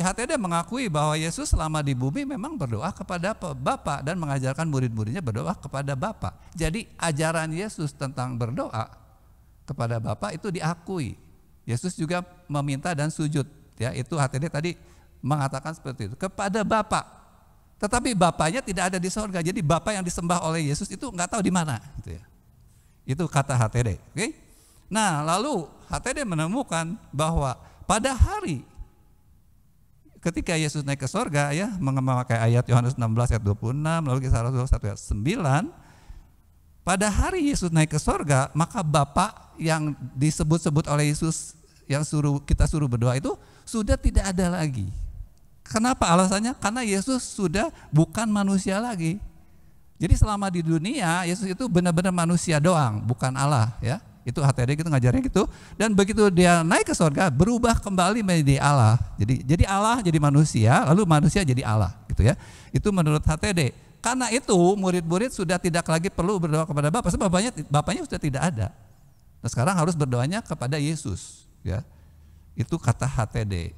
HTD mengakui bahwa Yesus selama di bumi memang berdoa kepada Bapa dan mengajarkan murid-muridnya berdoa kepada Bapa. Jadi ajaran Yesus tentang berdoa kepada Bapa itu diakui. Yesus juga meminta dan sujud, ya, itu HTD tadi mengatakan seperti itu kepada Bapa. Tetapi Bapanya tidak ada di sorga. Jadi Bapa yang disembah oleh Yesus itu nggak tahu di mana, gitu ya. Itu kata HTD. Oke? Nah, lalu HTD menemukan bahwa pada hari ketika Yesus naik ke sorga, ya, memakai ayat Yohanes 16 ayat 26, lalu kisah Rasul 1 ayat 9. Pada hari Yesus naik ke sorga, maka Bapa yang disebut-sebut oleh Yesus yang kita suruh berdoa itu sudah tidak ada lagi. Kenapa alasannya? Karena Yesus sudah bukan manusia lagi. Jadi selama di dunia Yesus itu benar-benar manusia doang, bukan Allah, ya. Itu HTD gitu ngajarnya gitu. Dan begitu dia naik ke surga, berubah kembali menjadi Allah. Jadi Allah jadi manusia, lalu manusia jadi Allah, gitu ya. Itu menurut HTD. Karena itu murid-murid sudah tidak lagi perlu berdoa kepada Bapa, sebab Bapanya sudah tidak ada. Nah, sekarang harus berdoanya kepada Yesus, ya. Itu kata HTD.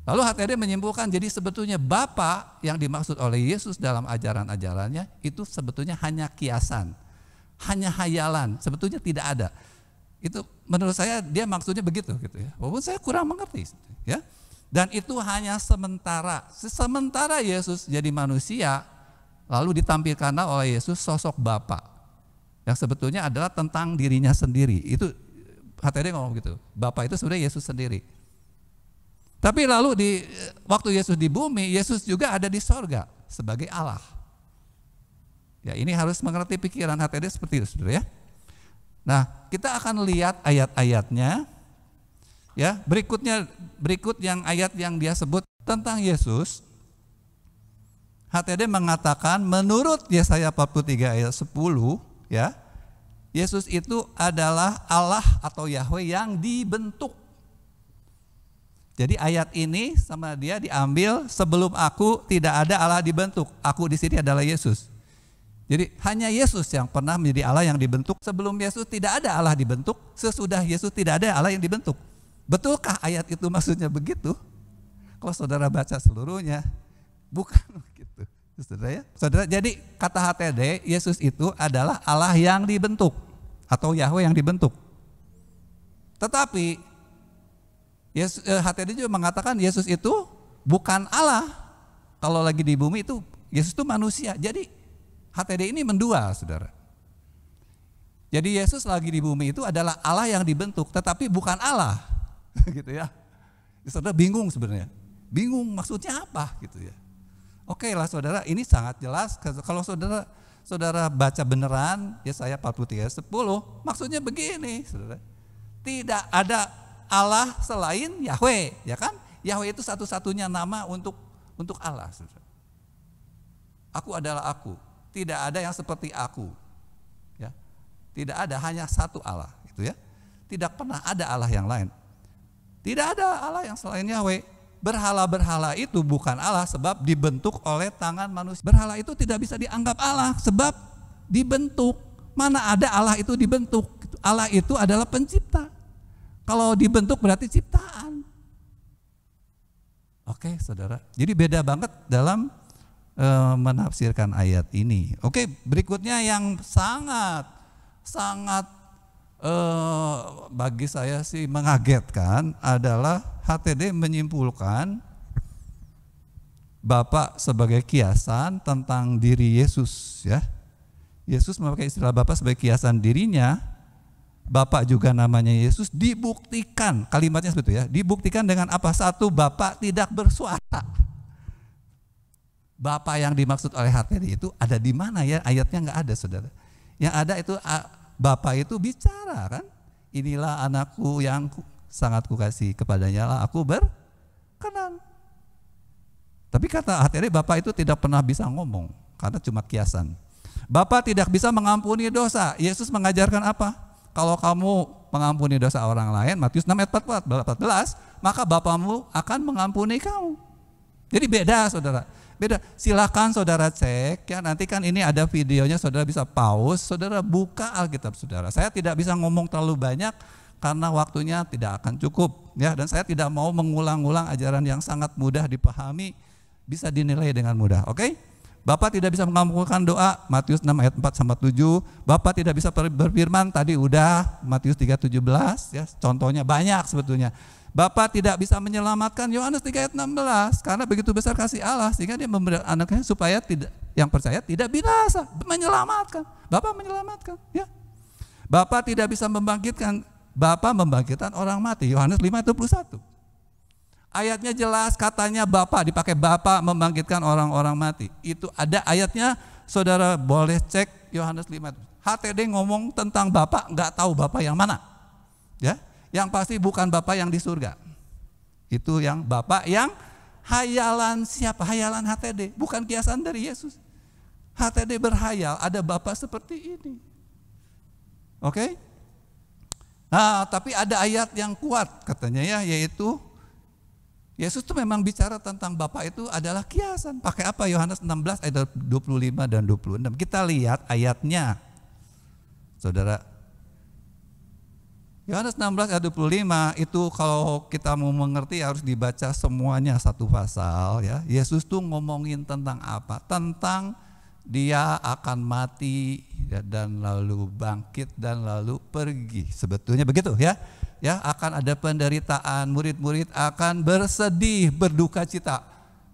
Lalu HTD menyimpulkan jadi sebetulnya Bapa yang dimaksud oleh Yesus dalam ajaran-ajarannya itu sebetulnya hanya kiasan, hanya hayalan, sebetulnya tidak ada. Itu menurut saya dia maksudnya begitu, gitu ya. Walaupun saya kurang mengerti, ya. Dan itu hanya sementara. Sementara Yesus jadi manusia, lalu ditampilkanlah oleh Yesus sosok Bapa yang sebetulnya adalah tentang dirinya sendiri. Itu HTD ngomong gitu. Bapa itu sebenarnya Yesus sendiri. Tapi lalu waktu Yesus di bumi, Yesus juga ada di sorga sebagai Allah. Ya, ini harus mengerti pikiran HTD seperti itu, saudara, ya. Nah, kita akan lihat ayat-ayatnya. Ya, berikut yang ayat yang dia sebut tentang Yesus. HTD mengatakan menurut Yesaya 43 ayat 10, ya, Yesus itu adalah Allah atau Yahweh yang dibentuk. Jadi ayat ini sama dia diambil sebelum aku tidak ada Allah dibentuk. Aku di sini adalah Yesus. Jadi hanya Yesus yang pernah menjadi Allah yang dibentuk. Sebelum Yesus tidak ada Allah dibentuk. Sesudah Yesus tidak ada Allah yang dibentuk. Betulkah ayat itu maksudnya begitu? Kalau saudara baca seluruhnya, bukan begitu, saudara, ya. Saudara, jadi kata HTD, Yesus itu adalah Allah yang dibentuk atau Yahweh yang dibentuk. Tetapi HTD juga mengatakan Yesus itu bukan Allah. Kalau lagi di bumi itu Yesus itu manusia. Jadi HTD ini mendua, saudara. Jadi Yesus lagi di bumi itu adalah Allah yang dibentuk, tetapi bukan Allah, gitu ya. Saudara bingung sebenarnya. Bingung maksudnya apa gitu ya. Oke lah saudara, ini sangat jelas. Kalau saudara baca beneran Yesaya 43:10, maksudnya begini saudara. Tidak ada Allah selain Yahweh, ya kan? Yahweh itu satu-satunya nama untuk Allah saudara. Aku adalah aku, tidak ada yang seperti aku. Ya. Tidak ada, hanya satu Allah gitu ya. Tidak pernah ada Allah yang lain. Tidak ada Allah yang selain Yahweh. Berhala-berhala itu bukan Allah sebab dibentuk oleh tangan manusia. Berhala itu tidak bisa dianggap Allah sebab dibentuk. Mana ada Allah itu dibentuk. Allah itu adalah pencipta. Kalau dibentuk berarti ciptaan. Oke saudara, jadi beda banget dalam menafsirkan ayat ini. Oke, berikutnya yang sangat bagi saya sih mengagetkan adalah HTD menyimpulkan Bapa sebagai kiasan tentang diri Yesus ya. Yesus memakai istilah Bapa sebagai kiasan dirinya. Bapa juga namanya Yesus, dibuktikan, kalimatnya seperti itu ya, dibuktikan dengan apa? Satu, Bapa tidak bersuara. Bapa yang dimaksud oleh HTD itu ada di mana ya? Ayatnya nggak ada saudara. Yang ada itu Bapa itu bicara kan, inilah anakku yang sangat kukasih, kepadanya lah aku berkenan. Tapi kata HTD, Bapa itu tidak pernah bisa ngomong karena cuma kiasan. Bapa tidak bisa mengampuni dosa. Yesus mengajarkan apa? Kalau kamu mengampuni dosa orang lain, Matius 6:14, maka Bapamu akan mengampuni kamu. Jadi beda saudara. Beda. Silakan saudara cek ya, nanti kan ini ada videonya, saudara bisa pause, saudara buka Alkitab saudara. Saya tidak bisa ngomong terlalu banyak karena waktunya tidak akan cukup ya, dan saya tidak mau mengulang-ulang ajaran yang sangat mudah dipahami, bisa dinilai dengan mudah. Oke? Bapak tidak bisa mengabulkan doa, Matius 6:4-7. Bapak tidak bisa berfirman, tadi udah Matius 3:17 ya, contohnya banyak sebetulnya. Bapak tidak bisa menyelamatkan, Yohanes 3:16, karena begitu besar kasih Allah sehingga dia memberi anaknya supaya yang percaya tidak binasa, menyelamatkan. Bapak menyelamatkan, ya. Bapak tidak bisa membangkitkan, Bapak membangkitkan orang mati, Yohanes 5:21. Ayatnya jelas, katanya Bapak, dipakai Bapak membangkitkan orang-orang mati. Itu ada ayatnya, saudara boleh cek Yohanes 5. HTD ngomong tentang Bapak, nggak tahu Bapak yang mana, ya. Yang pasti bukan Bapak yang di surga. Itu yang Bapak yang hayalan siapa? Hayalan HTD, bukan kiasan dari Yesus. HTD berhayal ada Bapak seperti ini. Oke? Nah, tapi ada ayat yang kuat katanya ya, yaitu Yesus itu memang bicara tentang Bapak itu adalah kiasan. Pakai apa? Yohanes 16 ayat 25 dan 26. Kita lihat ayatnya. Saudara, Yohanes 16 ayat 25 itu kalau kita mau mengerti harus dibaca semuanya satu pasal ya. Yesus tuh ngomongin tentang apa? Tentang dia akan mati dan lalu bangkit dan lalu pergi. Sebetulnya begitu ya. Ya, akan ada penderitaan, murid-murid akan bersedih, berduka cita.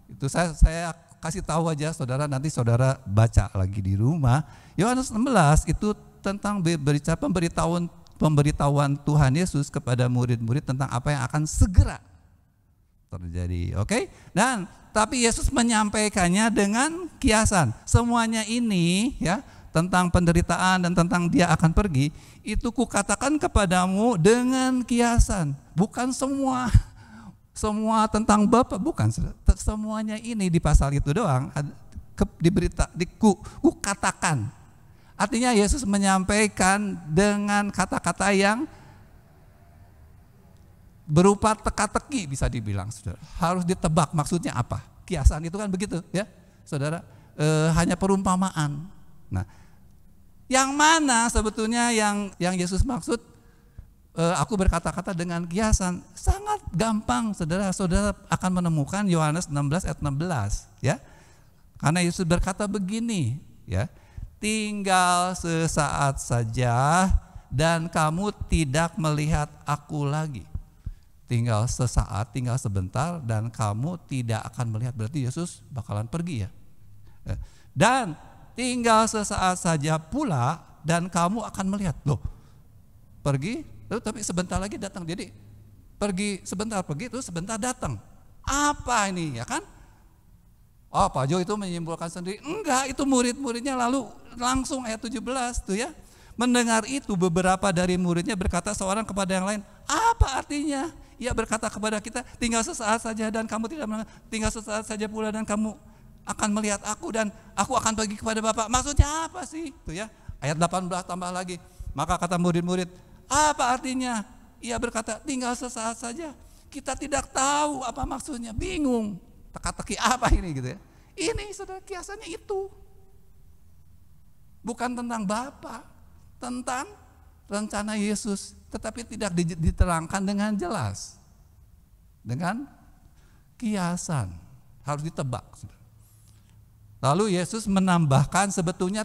Itu saya kasih tahu aja saudara, nanti saudara baca lagi di rumah. Yohanes 16 itu tentang pemberitahuan Tuhan Yesus kepada murid-murid tentang apa yang akan segera terjadi. Oke? Dan tapi Yesus menyampaikannya dengan kiasan. Semuanya ini ya, tentang penderitaan dan tentang dia akan pergi, itu kukatakan kepadamu dengan kiasan. Bukan semua tentang Bapa, bukan. Semuanya ini di pasal itu doang kukatakan. Artinya Yesus menyampaikan dengan kata-kata yang berupa teka-teki, bisa dibilang saudara. Harus ditebak maksudnya apa. Kiasan itu kan begitu ya saudara, hanya perumpamaan. Nah, yang mana sebetulnya yang Yesus maksud, aku berkata-kata dengan kiasan, sangat gampang saudara. Saudara akan menemukan Yohanes 16 ayat 16 ya. Karena Yesus berkata begini ya, tinggal sesaat saja dan kamu tidak melihat aku lagi. Tinggal sesaat, tinggal sebentar dan kamu tidak akan melihat. Berarti Yesus bakalan pergi ya. Dan tinggal sesaat saja pula dan kamu akan melihat. Loh, pergi tapi sebentar lagi datang. Jadi pergi sebentar pergi terus sebentar datang. Apa ini ya kan? Oh Pak Jo itu menyimpulkan sendiri. Enggak, itu murid-muridnya lalu langsung ayat 17 tuh ya. Mendengar itu beberapa dari muridnya berkata seorang kepada yang lain, apa artinya? Ia berkata kepada kita, tinggal sesaat saja dan kamu tidak tinggal sesaat saja pula dan kamu akan melihat aku dan aku akan pergi kepada Bapa. Maksudnya apa sih? Tuh ya. Ayat 18 tambah lagi. Maka kata murid-murid, apa artinya? Ia berkata, tinggal sesaat saja. Kita tidak tahu apa maksudnya, bingung. Teka-teki apa ini gitu ya. Ini saudara kiasannya itu. Bukan tentang Bapa, tentang rencana Yesus, tetapi tidak diterangkan dengan jelas. Dengan kiasan, harus ditebak. Lalu Yesus menambahkan sebetulnya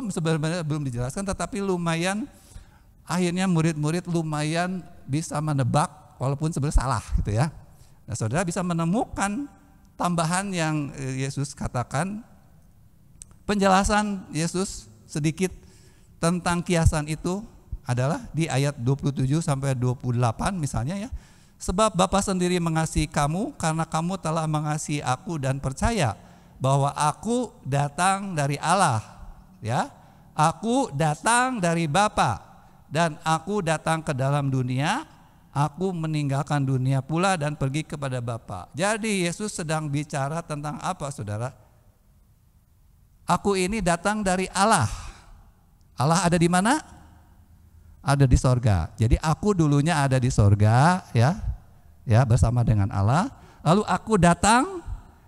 sebenarnya belum dijelaskan, tetapi lumayan akhirnya murid-murid lumayan bisa menebak walaupun sebenarnya salah gitu ya. Nah, saudara bisa menemukan tambahan yang Yesus katakan, penjelasan Yesus sedikit tentang kiasan itu adalah di ayat 27 sampai 28 misalnya ya. Sebab Bapa sendiri mengasihi kamu karena kamu telah mengasihi aku dan percaya bahwa aku datang dari Allah ya. Aku datang dari Bapa dan aku datang ke dalam dunia. Aku meninggalkan dunia pula dan pergi kepada Bapa. Jadi Yesus sedang bicara tentang apa saudara? Aku ini datang dari Allah. Allah ada di mana? Ada di sorga. Jadi aku dulunya ada di sorga ya bersama dengan Allah. Lalu aku datang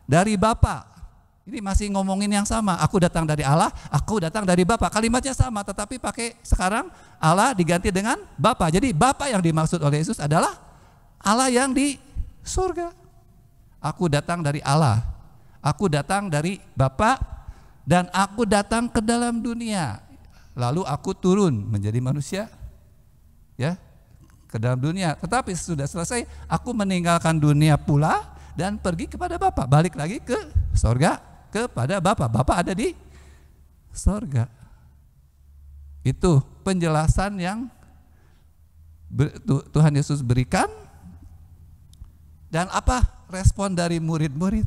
dari Bapa. Ini masih ngomongin yang sama. Aku datang dari Allah, aku datang dari Bapa. Kalimatnya sama, tetapi pakai sekarang Allah diganti dengan Bapa. Jadi Bapa yang dimaksud oleh Yesus adalah Allah yang di surga. Aku datang dari Allah, aku datang dari Bapa, dan aku datang ke dalam dunia. Lalu aku turun menjadi manusia, ya, ke dalam dunia. Tetapi sudah selesai, aku meninggalkan dunia pula dan pergi kepada Bapa. Balik lagi ke surga. Kepada Bapa. Bapa ada di sorga. Itu penjelasan yang Tuhan Yesus berikan. Dan apa respon dari murid-murid?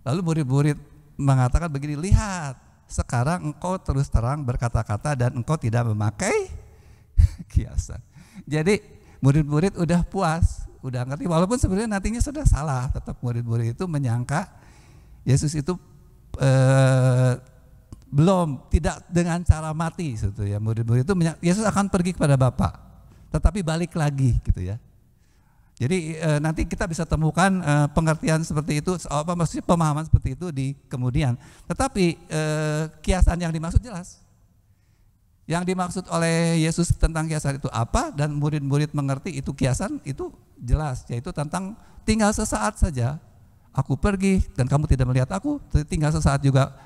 Lalu murid-murid mengatakan begini, lihat sekarang engkau terus terang berkata-kata dan engkau tidak memakai kiasan. Jadi murid-murid udah puas, udah ngerti, walaupun sebenarnya nantinya sudah salah. Tetap murid-murid itu menyangka Yesus itu tidak dengan cara mati gitu ya. Murid-murid itu Yesus akan pergi kepada Bapa, tetapi balik lagi gitu ya. Jadi nanti kita bisa temukan pengertian seperti itu, maksudnya pemahaman seperti itu di kemudian. Tetapi kiasan yang dimaksud jelas. Yang dimaksud oleh Yesus tentang kiasan itu apa dan murid-murid mengerti itu kiasan itu jelas, yaitu tentang tinggal sesaat saja. Aku pergi dan kamu tidak melihat aku, tinggal sesaat juga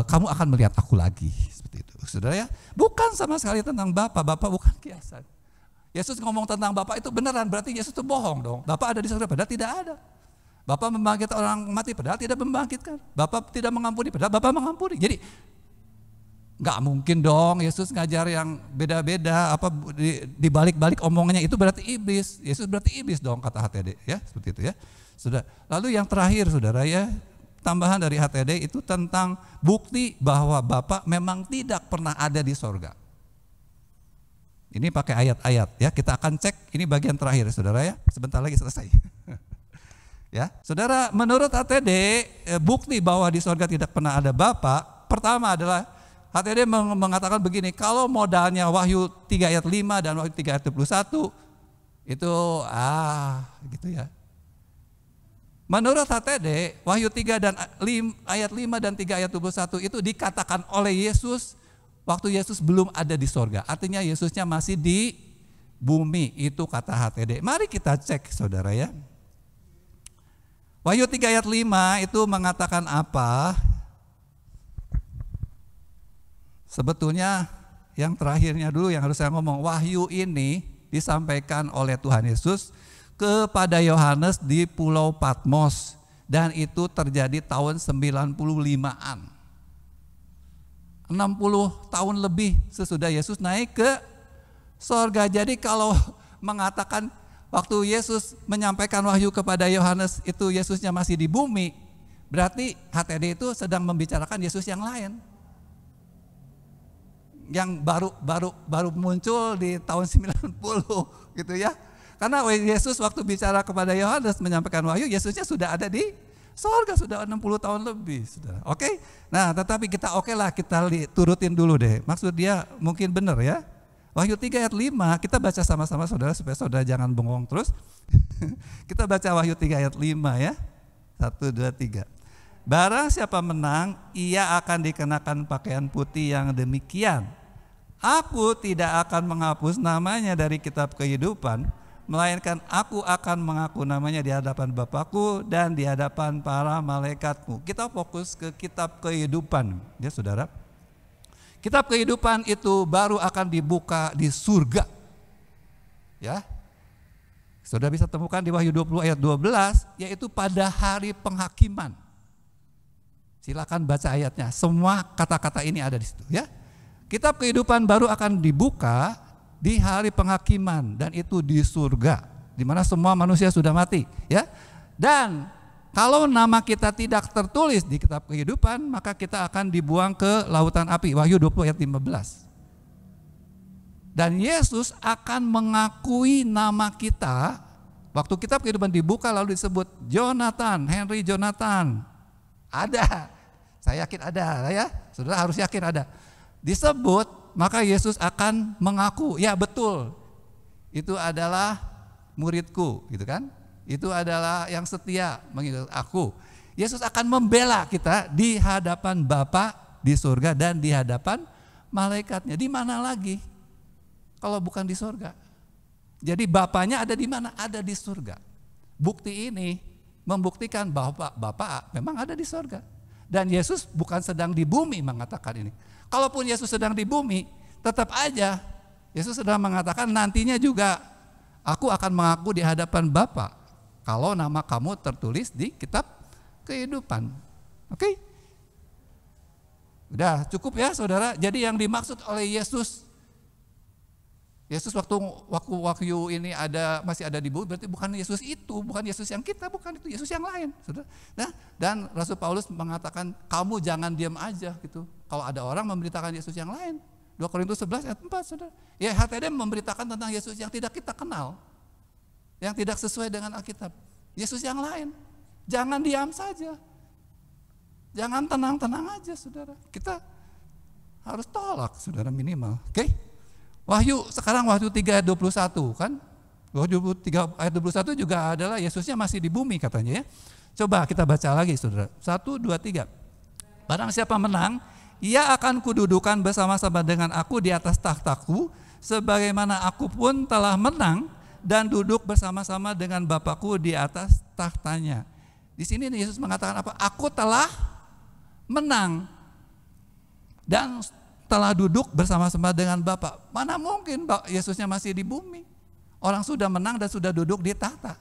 kamu akan melihat aku lagi. Seperti itu, saudara ya. Bukan sama sekali tentang Bapa, Bapa bukan kiasan. Yesus ngomong tentang Bapa itu beneran, berarti Yesus itu bohong dong. Bapa ada di surga, padahal tidak ada. Bapa membangkitkan orang mati, padahal tidak membangkitkan. Bapa tidak mengampuni, padahal Bapa mengampuni. Jadi nggak mungkin dong Yesus ngajar yang beda-beda, apa di balik-balik omongannya itu berarti iblis. Yesus berarti iblis dong kata HTD ya, seperti itu ya. Sudah. Lalu yang terakhir saudara ya, tambahan dari HTD itu tentang bukti bahwa Bapa memang tidak pernah ada di sorga. Ini pakai ayat-ayat ya, kita akan cek, ini bagian terakhir saudara ya, sebentar lagi selesai. Ya, saudara, menurut HTD bukti bahwa di sorga tidak pernah ada Bapa, pertama adalah HTD mengatakan begini, kalau modalnya Wahyu 3 ayat 5 dan Wahyu 3 ayat 21 itu gitu ya. Menurut HTD, Wahyu 3 dan ayat 5 dan 3 ayat 21 itu dikatakan oleh Yesus waktu Yesus belum ada di sorga. Artinya Yesusnya masih di bumi, itu kata HTD. Mari kita cek saudara ya. Wahyu 3 ayat 5 itu mengatakan apa? Sebetulnya yang terakhirnya dulu yang harus saya ngomong. Wahyu ini disampaikan oleh Tuhan Yesus kepada Yohanes di Pulau Patmos, dan itu terjadi tahun 95-an. 60 tahun lebih sesudah Yesus naik ke sorga. Jadi kalau mengatakan waktu Yesus menyampaikan wahyu kepada Yohanes itu Yesusnya masih di bumi, berarti HTD itu sedang membicarakan Yesus yang lain. Yang baru muncul di tahun 90 gitu ya. Karena Yesus waktu bicara kepada Yohanes menyampaikan wahyu, Yesusnya sudah ada di sorga, sudah 60 tahun lebih, saudara. Oke? Nah, tetapi kita kita turutin dulu deh. Maksud dia mungkin benar ya. Wahyu 3 ayat 5, kita baca sama-sama saudara supaya saudara jangan bengong terus. Kita baca Wahyu 3 ayat 5 ya. 1, 2, 3. Barang siapa menang, ia akan dikenakan pakaian putih yang demikian. Aku tidak akan menghapus namanya dari kitab kehidupan, melainkan aku akan mengaku namanya di hadapan Bapakku dan di hadapan para malaikatku. Kita fokus ke kitab kehidupan, ya saudara. Kitab kehidupan itu baru akan dibuka di surga. Ya. Saudara bisa temukan di Wahyu 20 ayat 12, yaitu pada hari penghakiman. Silakan baca ayatnya. Semua kata-kata ini ada di situ, ya. Kitab kehidupan baru akan dibuka di hari penghakiman dan itu di surga, di mana semua manusia sudah mati, ya. Dan kalau nama kita tidak tertulis di kitab kehidupan, maka kita akan dibuang ke lautan api. Wahyu 20 ayat 15. Dan Yesus akan mengakui nama kita. Waktu kitab kehidupan dibuka lalu disebut Jonathan, Henry Jonathan. Ada, saya yakin ada ya. Saudara harus yakin ada. Disebut, maka Yesus akan mengaku, ya betul, itu adalah muridku, gitu kan? Itu adalah yang setia mengikut aku. Yesus akan membela kita di hadapan Bapa di surga dan di hadapan malaikatnya. Di mana lagi kalau bukan di surga? Jadi Bapaknya ada di mana? Ada di surga. Bukti ini membuktikan bahwa Bapa memang ada di surga. Dan Yesus bukan sedang di bumi mengatakan ini. Kalaupun Yesus sedang di bumi, tetap aja Yesus sedang mengatakan nantinya juga aku akan mengaku di hadapan Bapa kalau nama kamu tertulis di kitab kehidupan. Oke? Udah cukup ya saudara. Jadi yang dimaksud oleh Yesus waktu wahyu ini masih ada di bumi, berarti bukan Yesus itu, bukan Yesus yang kita, bukan itu Yesus yang lain, saudara. Nah, dan Rasul Paulus mengatakan kamu jangan diam aja gitu. Kalau ada orang memberitakan Yesus yang lain, 2 Korintus 11 ayat 4, saudara. Ya HTD memberitakan tentang Yesus yang tidak kita kenal, yang tidak sesuai dengan Alkitab. Yesus yang lain, jangan diam saja, jangan tenang-tenang aja, saudara. Kita harus tolak, saudara, minimal. Oke? Sekarang Wahyu 3 ayat 21 kan? Wahyu 3 ayat 21 juga adalah Yesusnya masih di bumi katanya ya. Coba kita baca lagi saudara. 1, 2, 3. Barang siapa menang, ia akan kududukan bersama-sama dengan aku di atas tahtaku, sebagaimana aku pun telah menang dan duduk bersama-sama dengan Bapakku di atas tahtanya. Di sini Yesus mengatakan apa? Aku telah menang dan telah duduk bersama-sama dengan Bapa. Mana mungkin Yesusnya masih di bumi? Orang sudah menang dan sudah duduk di tahta.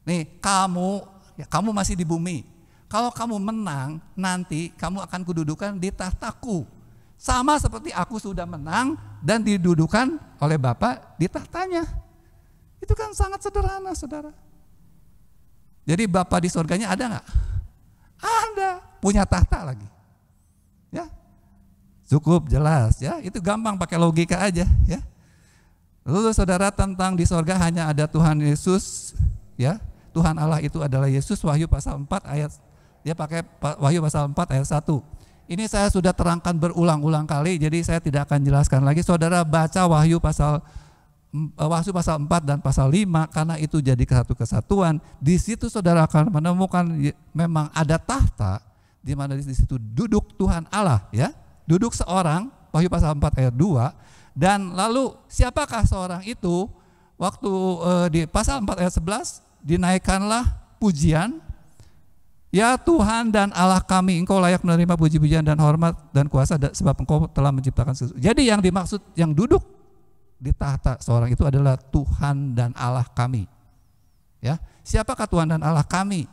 Nih, kamu masih di bumi. Kalau kamu menang, nanti kamu akan kududukan di tahtaku. Sama seperti aku sudah menang dan didudukan oleh Bapa di tahtanya. Itu kan sangat sederhana, saudara. Jadi Bapa di surganya ada nggak? Ada, punya tahta lagi. Ya. Cukup jelas ya, itu gampang pakai logika aja ya. Lalu saudara tentang di sorga hanya ada Tuhan Yesus ya. Tuhan Allah itu adalah Yesus. Wahyu pasal 4 ayat, dia pakai Wahyu pasal 4 ayat 1. Ini saya sudah terangkan berulang-ulang kali, jadi saya tidak akan jelaskan lagi. Saudara baca Wahyu pasal 4 dan pasal 5 karena itu jadi satu kesatuan. Di situ saudara akan menemukan memang ada tahta di mana di situ duduk Tuhan Allah ya. Duduk seorang, Wahyu pasal 4 ayat 2, dan lalu siapakah seorang itu? Waktu di pasal 4 ayat 11, dinaikkanlah pujian, ya Tuhan dan Allah kami, engkau layak menerima puji-pujian dan hormat dan kuasa sebab engkau telah menciptakan sesuatu. Jadi yang dimaksud yang duduk di tahta seorang itu adalah Tuhan dan Allah kami. Ya, siapakah Tuhan dan Allah kami?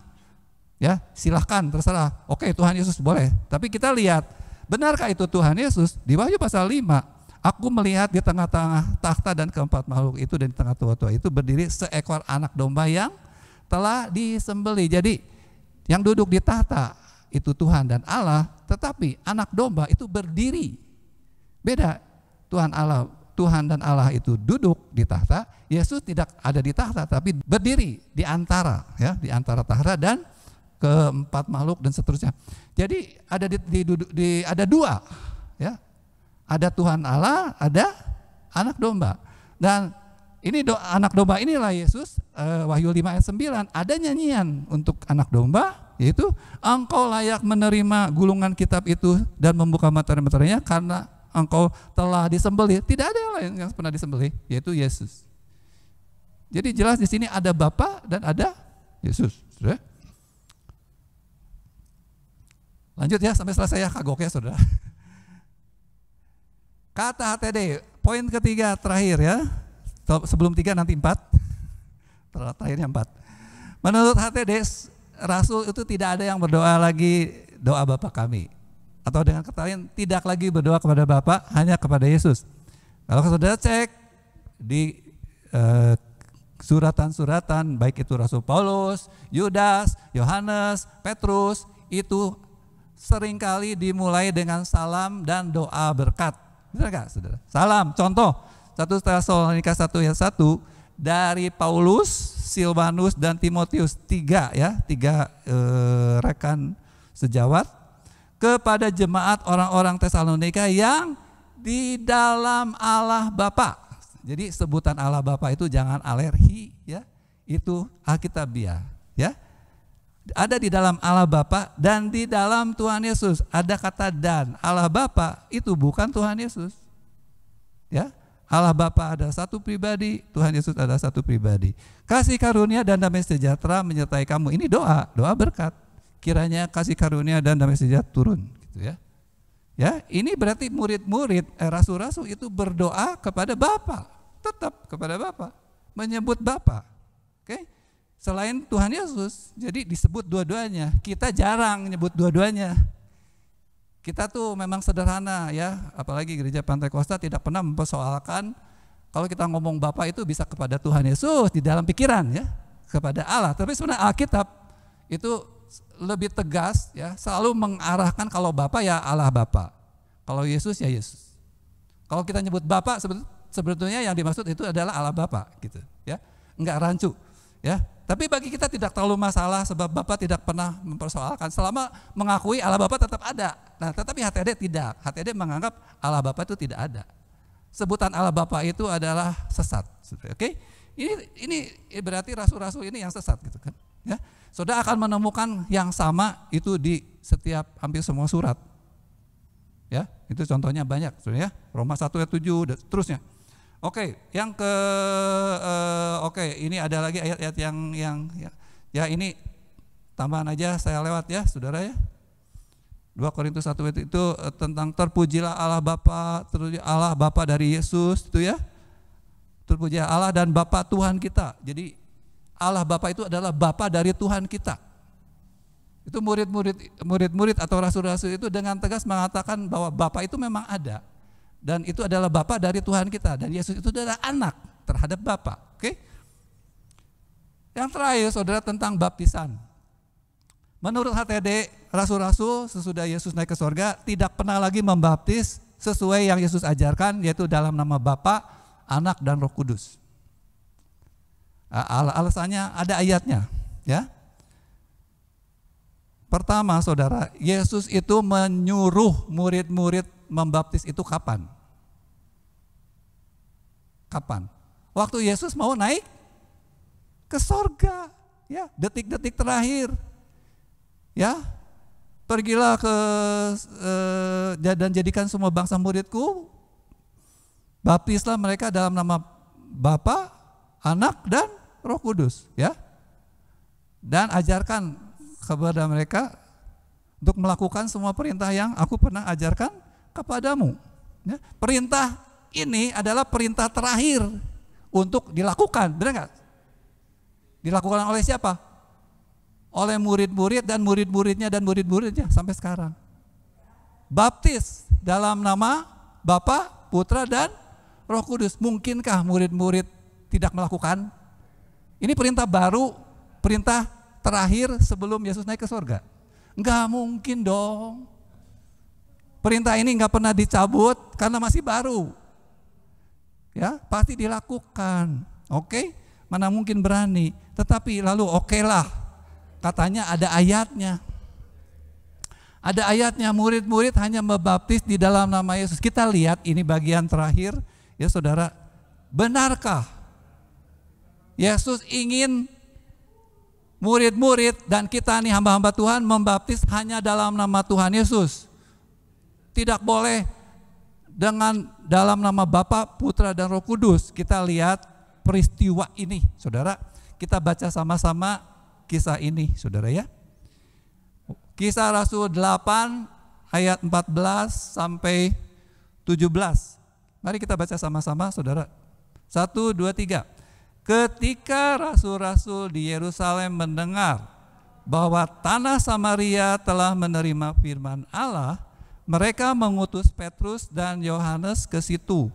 Ya, silahkan terserah. Oke, Tuhan Yesus boleh. Tapi kita lihat, benarkah itu Tuhan Yesus? Di Wahyu pasal 5 Aku melihat di tengah-tengah takhta dan keempat makhluk itu dan di tengah tua-tua itu berdiri seekor anak domba yang telah disembelih. Jadi yang duduk di tahta itu Tuhan dan Allah, tetapi anak domba itu berdiri. Beda, Tuhan dan Allah itu duduk di tahta, Yesus tidak ada di tahta tapi berdiri di antara tahta dan keempat makhluk dan seterusnya. Jadi ada dua, ya. Ada Tuhan Allah, ada anak domba. Dan ini anak domba inilah Yesus, Wahyu 5 ayat 9, ada nyanyian untuk anak domba, yaitu engkau layak menerima gulungan kitab itu dan membuka materi-materinya karena engkau telah disembelih. Tidak ada yang lain yang pernah disembelih, yaitu Yesus. Jadi jelas di sini ada Bapa dan ada Yesus. Sudah? Lanjut ya sampai selesai ya, kagok ya saudara. Kata HTD, poin ketiga terakhir ya. Sebelum 3 nanti 4. Terakhirnya 4. Menurut HTD, Rasul itu tidak ada yang berdoa lagi doa Bapa kami. Atau dengan kata lain, tidak lagi berdoa kepada Bapa, hanya kepada Yesus. Kalau saudara cek di suratan-suratan, baik itu Rasul Paulus, Yudas, Yohanes, Petrus, itu seringkali dimulai dengan salam dan doa berkat. Benar gak saudara? Salam, contoh 1 Tesalonika 1 ayat 1 dari Paulus, Silvanus dan Timotius, 3 rekan sejawat kepada jemaat orang-orang Tesalonika yang di dalam Allah Bapa. Jadi sebutan Allah Bapa itu jangan alergi ya. Itu Alkitabiah ya. Ada di dalam Allah Bapa dan di dalam Tuhan Yesus. Ada kata dan. Allah Bapa itu bukan Tuhan Yesus. Ya. Allah Bapa ada satu pribadi, Tuhan Yesus ada satu pribadi. Kasih karunia dan damai sejahtera menyertai kamu. Ini doa berkat. Kiranya kasih karunia dan damai sejahtera turun gitu ya. Ya, ini berarti murid-murid rasul-rasul itu berdoa kepada Bapa, tetap kepada Bapa, menyebut Bapa. Oke? Selain Tuhan Yesus, jadi disebut dua-duanya. Kita jarang menyebut dua-duanya. Kita tuh memang sederhana ya, apalagi gereja Pantai Kosta tidak pernah mempersoalkan kalau kita ngomong Bapa itu bisa kepada Tuhan Yesus di dalam pikiran ya, kepada Allah. Tapi sebenarnya Alkitab itu lebih tegas ya, selalu mengarahkan kalau Bapa ya Allah Bapa, kalau Yesus ya Yesus. Kalau kita nyebut Bapa sebetulnya yang dimaksud itu adalah Allah Bapa gitu ya, enggak rancu ya. Tapi bagi kita tidak terlalu masalah sebab Bapa tidak pernah mempersoalkan selama mengakui Allah Bapa tetap ada. Nah, tetapi HTD tidak. HTD menganggap Allah Bapa itu tidak ada. Sebutan Allah Bapa itu adalah sesat. Oke? Ini berarti rasul-rasul ini yang sesat gitu kan. Ya. Saudara akan menemukan yang sama itu di setiap hampir semua surat. Ya, itu contohnya banyak, ya. Roma 1 ayat 7 dan seterusnya. Oke, yang ini ada lagi ayat-ayat yang ini tambahan aja saya lewat ya, saudara ya. 2 Korintus 1 ayat itu tentang terpujilah Allah Bapa, Allah Bapa dari Yesus itu ya. Terpujilah Allah dan Bapa Tuhan kita. Jadi Allah Bapa itu adalah Bapa dari Tuhan kita. Itu murid-murid atau rasul-rasul itu dengan tegas mengatakan bahwa Bapa itu memang ada. Dan itu adalah Bapa dari Tuhan kita. Dan Yesus itu adalah anak terhadap Bapa. Oke? Yang terakhir saudara tentang baptisan. Menurut HTD, rasul-rasul sesudah Yesus naik ke sorga tidak pernah lagi membaptis sesuai yang Yesus ajarkan, yaitu dalam nama Bapa, Anak dan Roh Kudus. Alasannya ada ayatnya ya. Pertama saudara, Yesus itu menyuruh murid-murid membaptis itu kapan? Kapan? Waktu Yesus mau naik ke sorga, ya, detik-detik terakhir, ya, pergilah ke dan jadikan semua bangsa muridku, baptislah mereka dalam nama Bapa, Anak dan Roh Kudus, ya, dan ajarkan kepada mereka untuk melakukan semua perintah yang aku pernah ajarkan kepadamu. Ya, perintah ini adalah perintah terakhir untuk dilakukan, benar nggak? Dilakukan oleh siapa? Oleh murid-murid dan murid-muridnya dan murid-muridnya sampai sekarang. Baptis dalam nama Bapa, Putra, dan Roh Kudus. Mungkinkah murid-murid tidak melakukan? Ini perintah baru, perintah terakhir sebelum Yesus naik ke surga. Enggak mungkin dong. Perintah ini enggak pernah dicabut karena masih baru. Ya, pasti dilakukan. Oke? Mana mungkin berani. Tetapi lalu lah. Katanya ada ayatnya. Ada ayatnya, murid-murid hanya membaptis di dalam nama Yesus. Kita lihat ini bagian terakhir, ya saudara. Benarkah Yesus ingin murid-murid dan kita nih hamba-hamba Tuhan membaptis hanya dalam nama Tuhan Yesus? Tidak boleh dengan dalam nama Bapa, Putra, dan Roh Kudus. Kita lihat peristiwa ini, saudara. Kita baca sama-sama kisah ini, saudara ya. Kisah Rasul 8 ayat 14 sampai 17. Mari kita baca sama-sama, saudara. 1, 2, 3. Ketika rasul-rasul di Yerusalem mendengar bahwa tanah Samaria telah menerima firman Allah, mereka mengutus Petrus dan Yohanes ke situ.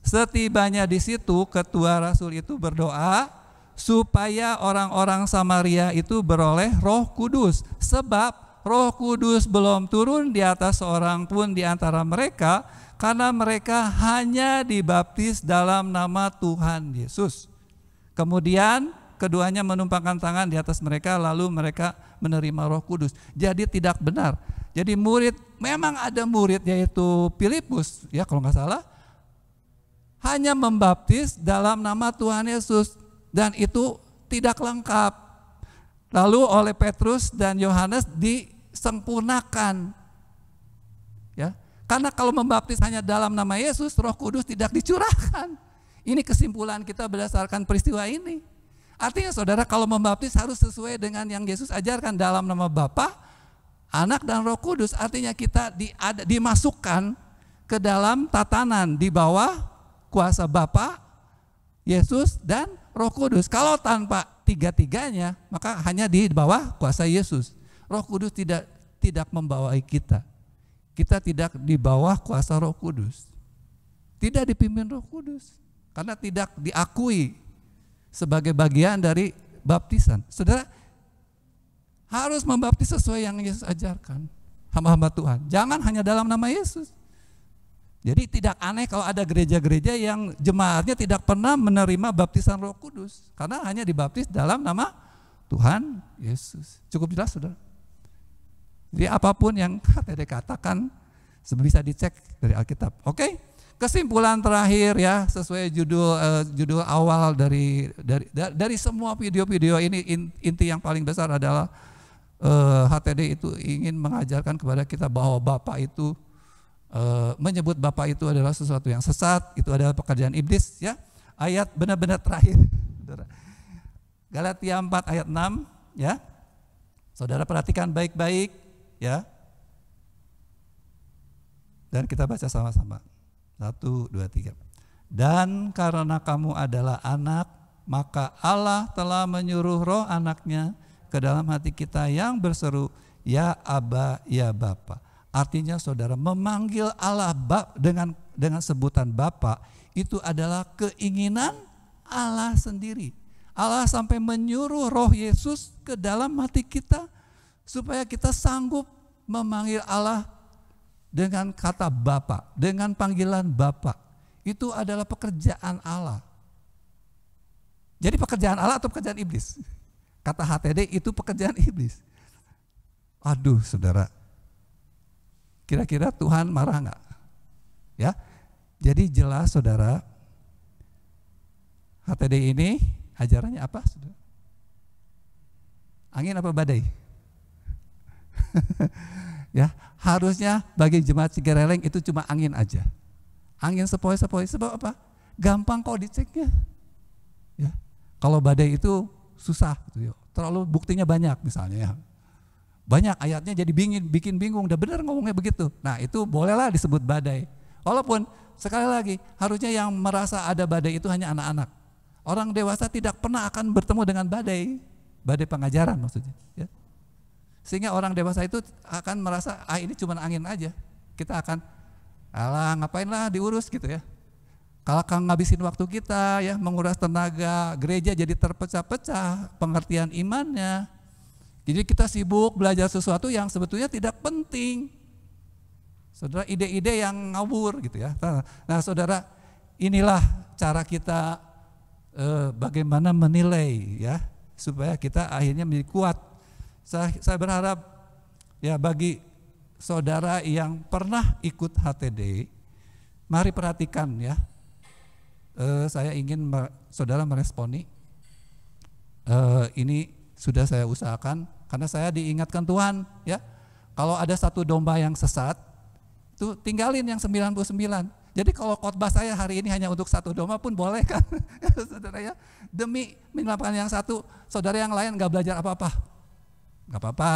Setibanya di situ, ketua rasul itu berdoa supaya orang-orang Samaria itu beroleh Roh Kudus, sebab Roh Kudus belum turun di atas seorang pun di antara mereka, karena mereka hanya dibaptis dalam nama Tuhan Yesus. Kemudian keduanya menumpangkan tangan di atas mereka, lalu mereka menerima Roh Kudus. Jadi tidak benar. Jadi memang ada murid yaitu Filipus, ya kalau nggak salah, hanya membaptis dalam nama Tuhan Yesus, dan itu tidak lengkap. Lalu oleh Petrus dan Yohanes disempurnakan. Ya, karena kalau membaptis hanya dalam nama Yesus, Roh Kudus tidak dicurahkan. Ini kesimpulan kita berdasarkan peristiwa ini. Artinya saudara, kalau membaptis harus sesuai dengan yang Yesus ajarkan dalam nama Bapa, Anak, dan Roh Kudus. Artinya kita dimasukkan ke dalam tatanan di bawah kuasa Bapa, Yesus, dan Roh Kudus. Kalau tanpa tiga-tiganya, maka hanya di bawah kuasa Yesus. Roh Kudus tidak membawai kita. Kita tidak di bawah kuasa Roh Kudus. Tidak dipimpin Roh Kudus. Karena tidak diakui sebagai bagian dari baptisan. Saudara, harus membaptis sesuai yang Yesus ajarkan. Hamba-hamba Tuhan. Jangan hanya dalam nama Yesus. Jadi tidak aneh kalau ada gereja-gereja yang jemaatnya tidak pernah menerima baptisan Roh Kudus, karena hanya dibaptis dalam nama Tuhan Yesus. Cukup jelas, saudara? Jadi apapun yang HTD katakan bisa dicek dari Alkitab. Oke? Kesimpulan terakhir ya, sesuai judul awal dari semua video-video ini, inti yang paling besar adalah HTD itu ingin mengajarkan kepada kita bahwa Bapa itu menyebut Bapa itu adalah sesuatu yang sesat, itu adalah pekerjaan iblis, ya. Ayat benar-benar terakhir, saudara. Galatia 4 ayat 6, ya. Saudara perhatikan baik-baik, ya. Dan kita baca sama-sama. 1, 2, 3. Dan karena kamu adalah anak, maka Allah telah menyuruh roh anaknya ke dalam hati kita yang berseru, ya Aba, ya Bapa. Artinya saudara, memanggil Allah dengan sebutan Bapa itu adalah keinginan Allah sendiri. Allah sampai menyuruh Roh Yesus ke dalam hati kita supaya kita sanggup memanggil Allah dengan kata Bapa, dengan panggilan Bapa. Itu adalah pekerjaan Allah. Jadi pekerjaan Allah atau pekerjaan iblis? Kata HTD itu pekerjaan iblis. Aduh saudara, kira-kira Tuhan marah enggak? Ya. Jadi jelas saudara, HTD ini ajarannya apa, saudara? Angin apa badai? Ya, harusnya bagi jemaat Cigareleng itu cuma angin aja. Angin sepoi-sepoi, sebab apa? Gampang kok diceknya. Ya. Kalau badai itu susah gitu, terlalu buktinya banyak misalnya ya. Banyak ayatnya jadi bikin bingung, udah benar ngomongnya begitu. Nah itu bolehlah disebut badai. Walaupun sekali lagi harusnya yang merasa ada badai itu hanya anak-anak. Orang dewasa tidak pernah akan bertemu dengan badai pengajaran maksudnya. Ya. Sehingga orang dewasa itu akan merasa ini cuma angin aja. Kita akan Alah, ngapain lah diurus gitu ya. Kalau ngabisin waktu kita ya, menguras tenaga, gereja jadi terpecah-pecah pengertian imannya. Jadi kita sibuk belajar sesuatu yang sebetulnya tidak penting. Saudara, ide-ide yang ngawur gitu ya. Nah saudara, inilah cara kita bagaimana menilai ya, supaya kita akhirnya menjadi kuat. Saya berharap ya, bagi saudara yang pernah ikut HTD, mari perhatikan ya. Saya ingin saudara meresponi. Ini sudah saya usahakan karena saya diingatkan Tuhan ya. Kalau ada satu domba yang sesat, itu tinggalin yang 99. Jadi kalau khotbah saya hari ini hanya untuk satu domba pun boleh kan, saudara ya. Demi menyelamatkan yang satu, saudara yang lain nggak belajar apa-apa, nggak apa-apa,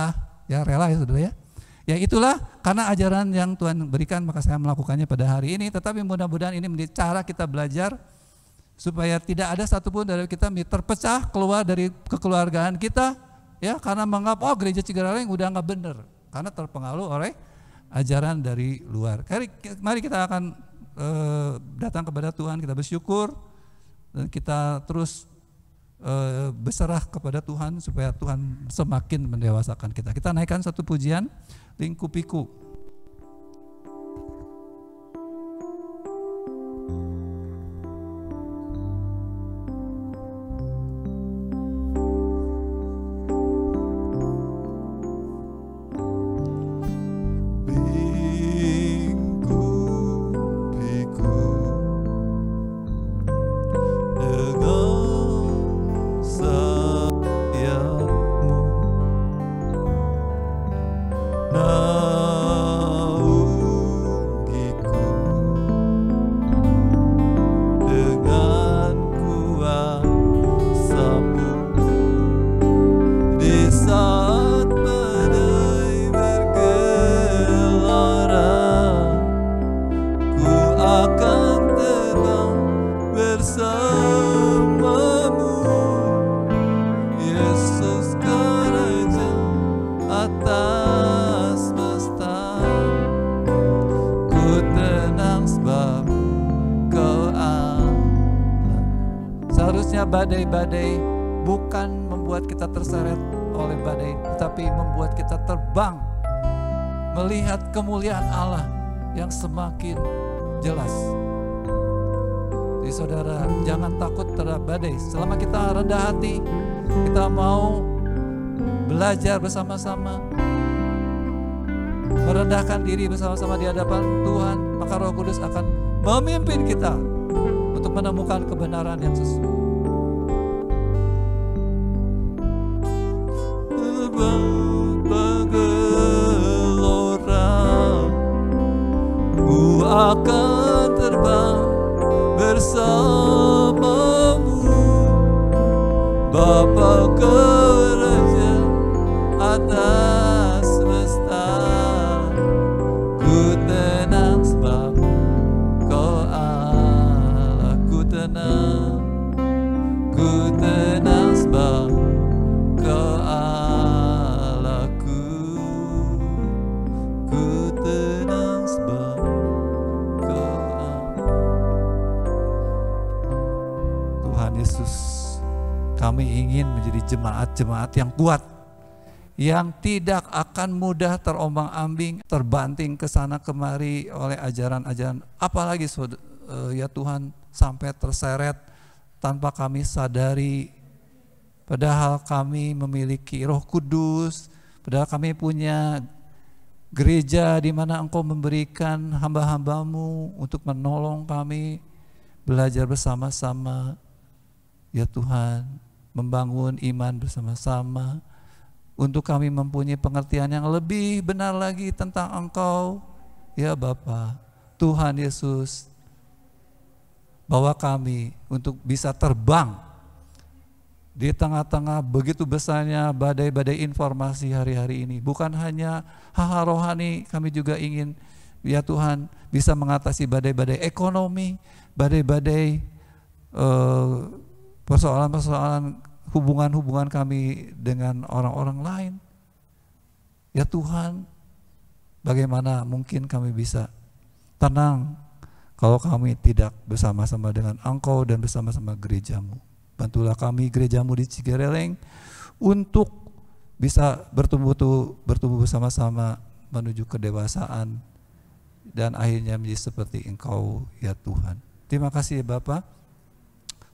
ya rela ya saudara ya. Ya itulah karena ajaran yang Tuhan berikan maka saya melakukannya pada hari ini. Tetapi mudah-mudahan ini menjadi cara kita belajar supaya tidak ada satupun dari kita terpecah keluar dari kekeluargaan kita ya, karena menganggap oh gereja Cigaraleng udah nggak benar karena terpengaruh oleh ajaran dari luar. Mari kita akan datang kepada Tuhan, kita bersyukur dan kita terus berserah kepada Tuhan supaya Tuhan semakin mendewasakan kita. Kita naikkan satu pujian, Lingkupiku. Badai-badai bukan membuat kita terseret oleh badai, tetapi membuat kita terbang melihat kemuliaan Allah yang semakin jelas. Jadi saudara, jangan takut terhadap badai. Selama kita rendah hati, kita mau belajar bersama-sama, merendahkan diri bersama-sama di hadapan Tuhan, maka Roh Kudus akan memimpin kita untuk menemukan kebenaran yang sesuai. Bergelora, ku akan terbang bersamamu, Bapa kerajaan atas semesta. Ku tenang sebab Kau Allah, ku tenang sebab Kau Allahku, ku tenang sebab Kau Allah. Tuhan Yesus, kami ingin menjadi jemaat-jemaat yang kuat, yang tidak akan mudah terombang-ambing, terbanting ke sana kemari oleh ajaran-ajaran, apalagi ya Tuhan sampai terseret tanpa kami sadari. Padahal kami memiliki Roh Kudus, padahal kami punya gereja di mana Engkau memberikan hamba-hambamu untuk menolong kami belajar bersama-sama. Ya Tuhan, membangun iman bersama-sama untuk kami mempunyai pengertian yang lebih benar lagi tentang Engkau. Ya Bapa, Tuhan Yesus, bawa kami untuk bisa terbang di tengah-tengah begitu besarnya badai-badai informasi hari-hari ini. Bukan hanya hal-hal rohani, kami juga ingin ya Tuhan bisa mengatasi badai-badai ekonomi, badai-badai persoalan-persoalan hubungan-hubungan kami dengan orang-orang lain. Ya Tuhan, bagaimana mungkin kami bisa tenang kalau kami tidak bersama-sama dengan Engkau dan bersama-sama gerejamu. Bantulah kami gerejamu di Cigareleng untuk bisa bertumbuh bersama-sama menuju kedewasaan dan akhirnya menjadi seperti Engkau ya Tuhan. Terima kasih ya Bapa.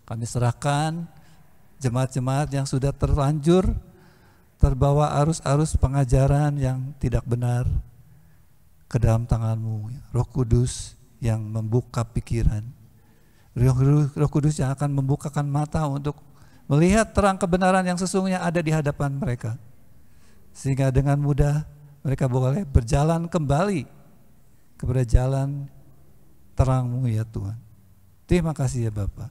Kami serahkan jemaat-jemaat yang sudah terlanjur terbawa arus-arus pengajaran yang tidak benar ke dalam tangan-Mu, Roh Kudus yang membuka pikiran, Roh Kudus yang akan membukakan mata untuk melihat terang kebenaran yang sesungguhnya ada di hadapan mereka, sehingga dengan mudah mereka boleh berjalan kembali kepada jalan terang-Mu ya Tuhan. Terima kasih ya Bapa.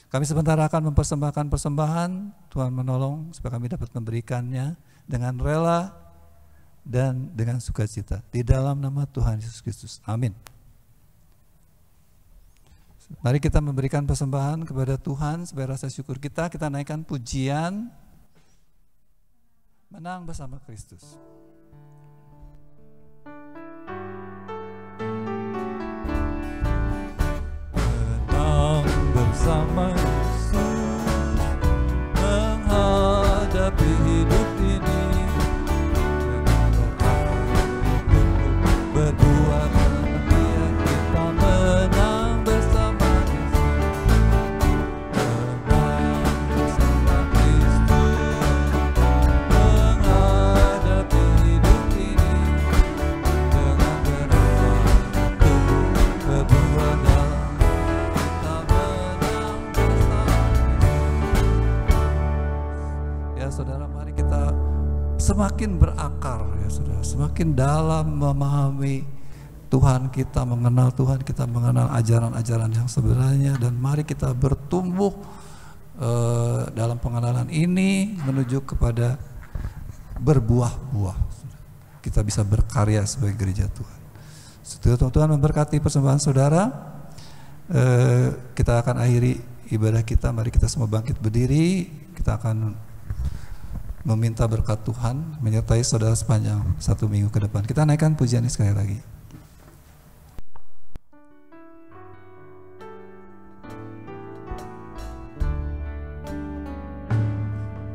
Kami sebentar akan mempersembahkan persembahan, Tuhan menolong supaya kami dapat memberikannya dengan rela dan dengan sukacita. Di dalam nama Tuhan Yesus Kristus. Amin. Mari kita memberikan persembahan kepada Tuhan sebagai rasa syukur kita. Kita naikkan pujian Menang Bersama Kristus. Menang bersama Yesus, menghadapi hidup ini berdua dengan Dia, kita menang bersama Yesus, menang bersama Kristus, menghadapi hidup ini dengan bersatu berdua dalam kita menang bersama. Ya saudara, mari kita semakin berakar ya saudara, semakin dalam memahami Tuhan kita, mengenal Tuhan kita, mengenal ajaran-ajaran yang sebenarnya, dan mari kita bertumbuh dalam pengenalan ini menuju kepada berbuah-buah. Kita bisa berkarya sebagai gereja Tuhan. Setelah Tuhan memberkati persembahan saudara, kita akan akhiri ibadah kita. Mari kita semua bangkit berdiri. Kita akan meminta berkat Tuhan menyertai saudara sepanjang 1 minggu ke depan. Kita naikkan pujian ini sekali lagi.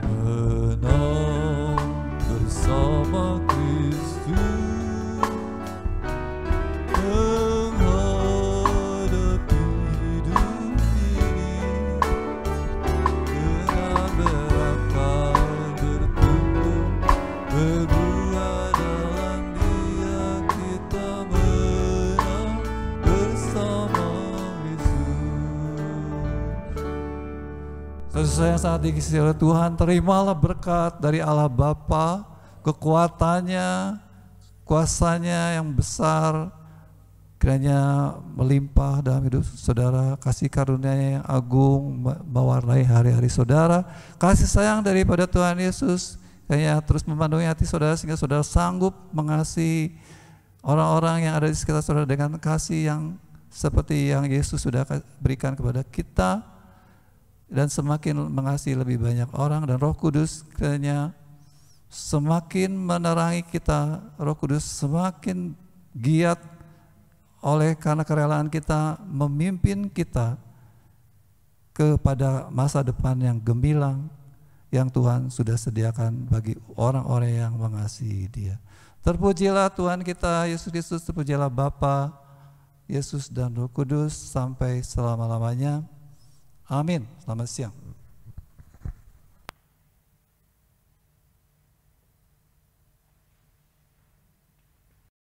Menang bersama Kristus, menghadapi hidup ini dengan berakal, bertumbuh, berbuah dalam Dia, kita menang bersama Yesus. Saudara yang sangat dikasihi oleh Tuhan, terimalah berkat dari Allah Bapa, kekuatannya, kuasanya yang besar, kiranya melimpah dalam hidup saudara, kasih karunia yang agung mewarnai hari-hari saudara, kasih sayang daripada Tuhan Yesus kiranya terus memenuhi hati saudara sehingga saudara sanggup mengasihi orang-orang yang ada di sekitar saudara dengan kasih yang seperti yang Yesus sudah berikan kepada kita, dan semakin mengasihi lebih banyak orang, dan Roh Kudus kiranya semakin menerangi kita. Roh Kudus semakin giat oleh karena kerelaan kita memimpin kita kepada masa depan yang gemilang yang Tuhan sudah sediakan bagi orang-orang yang mengasihi Dia. Terpujilah Tuhan kita Yesus Kristus, terpujilah Bapa, Yesus dan Roh Kudus sampai selama-lamanya. Amin. Selamat siang.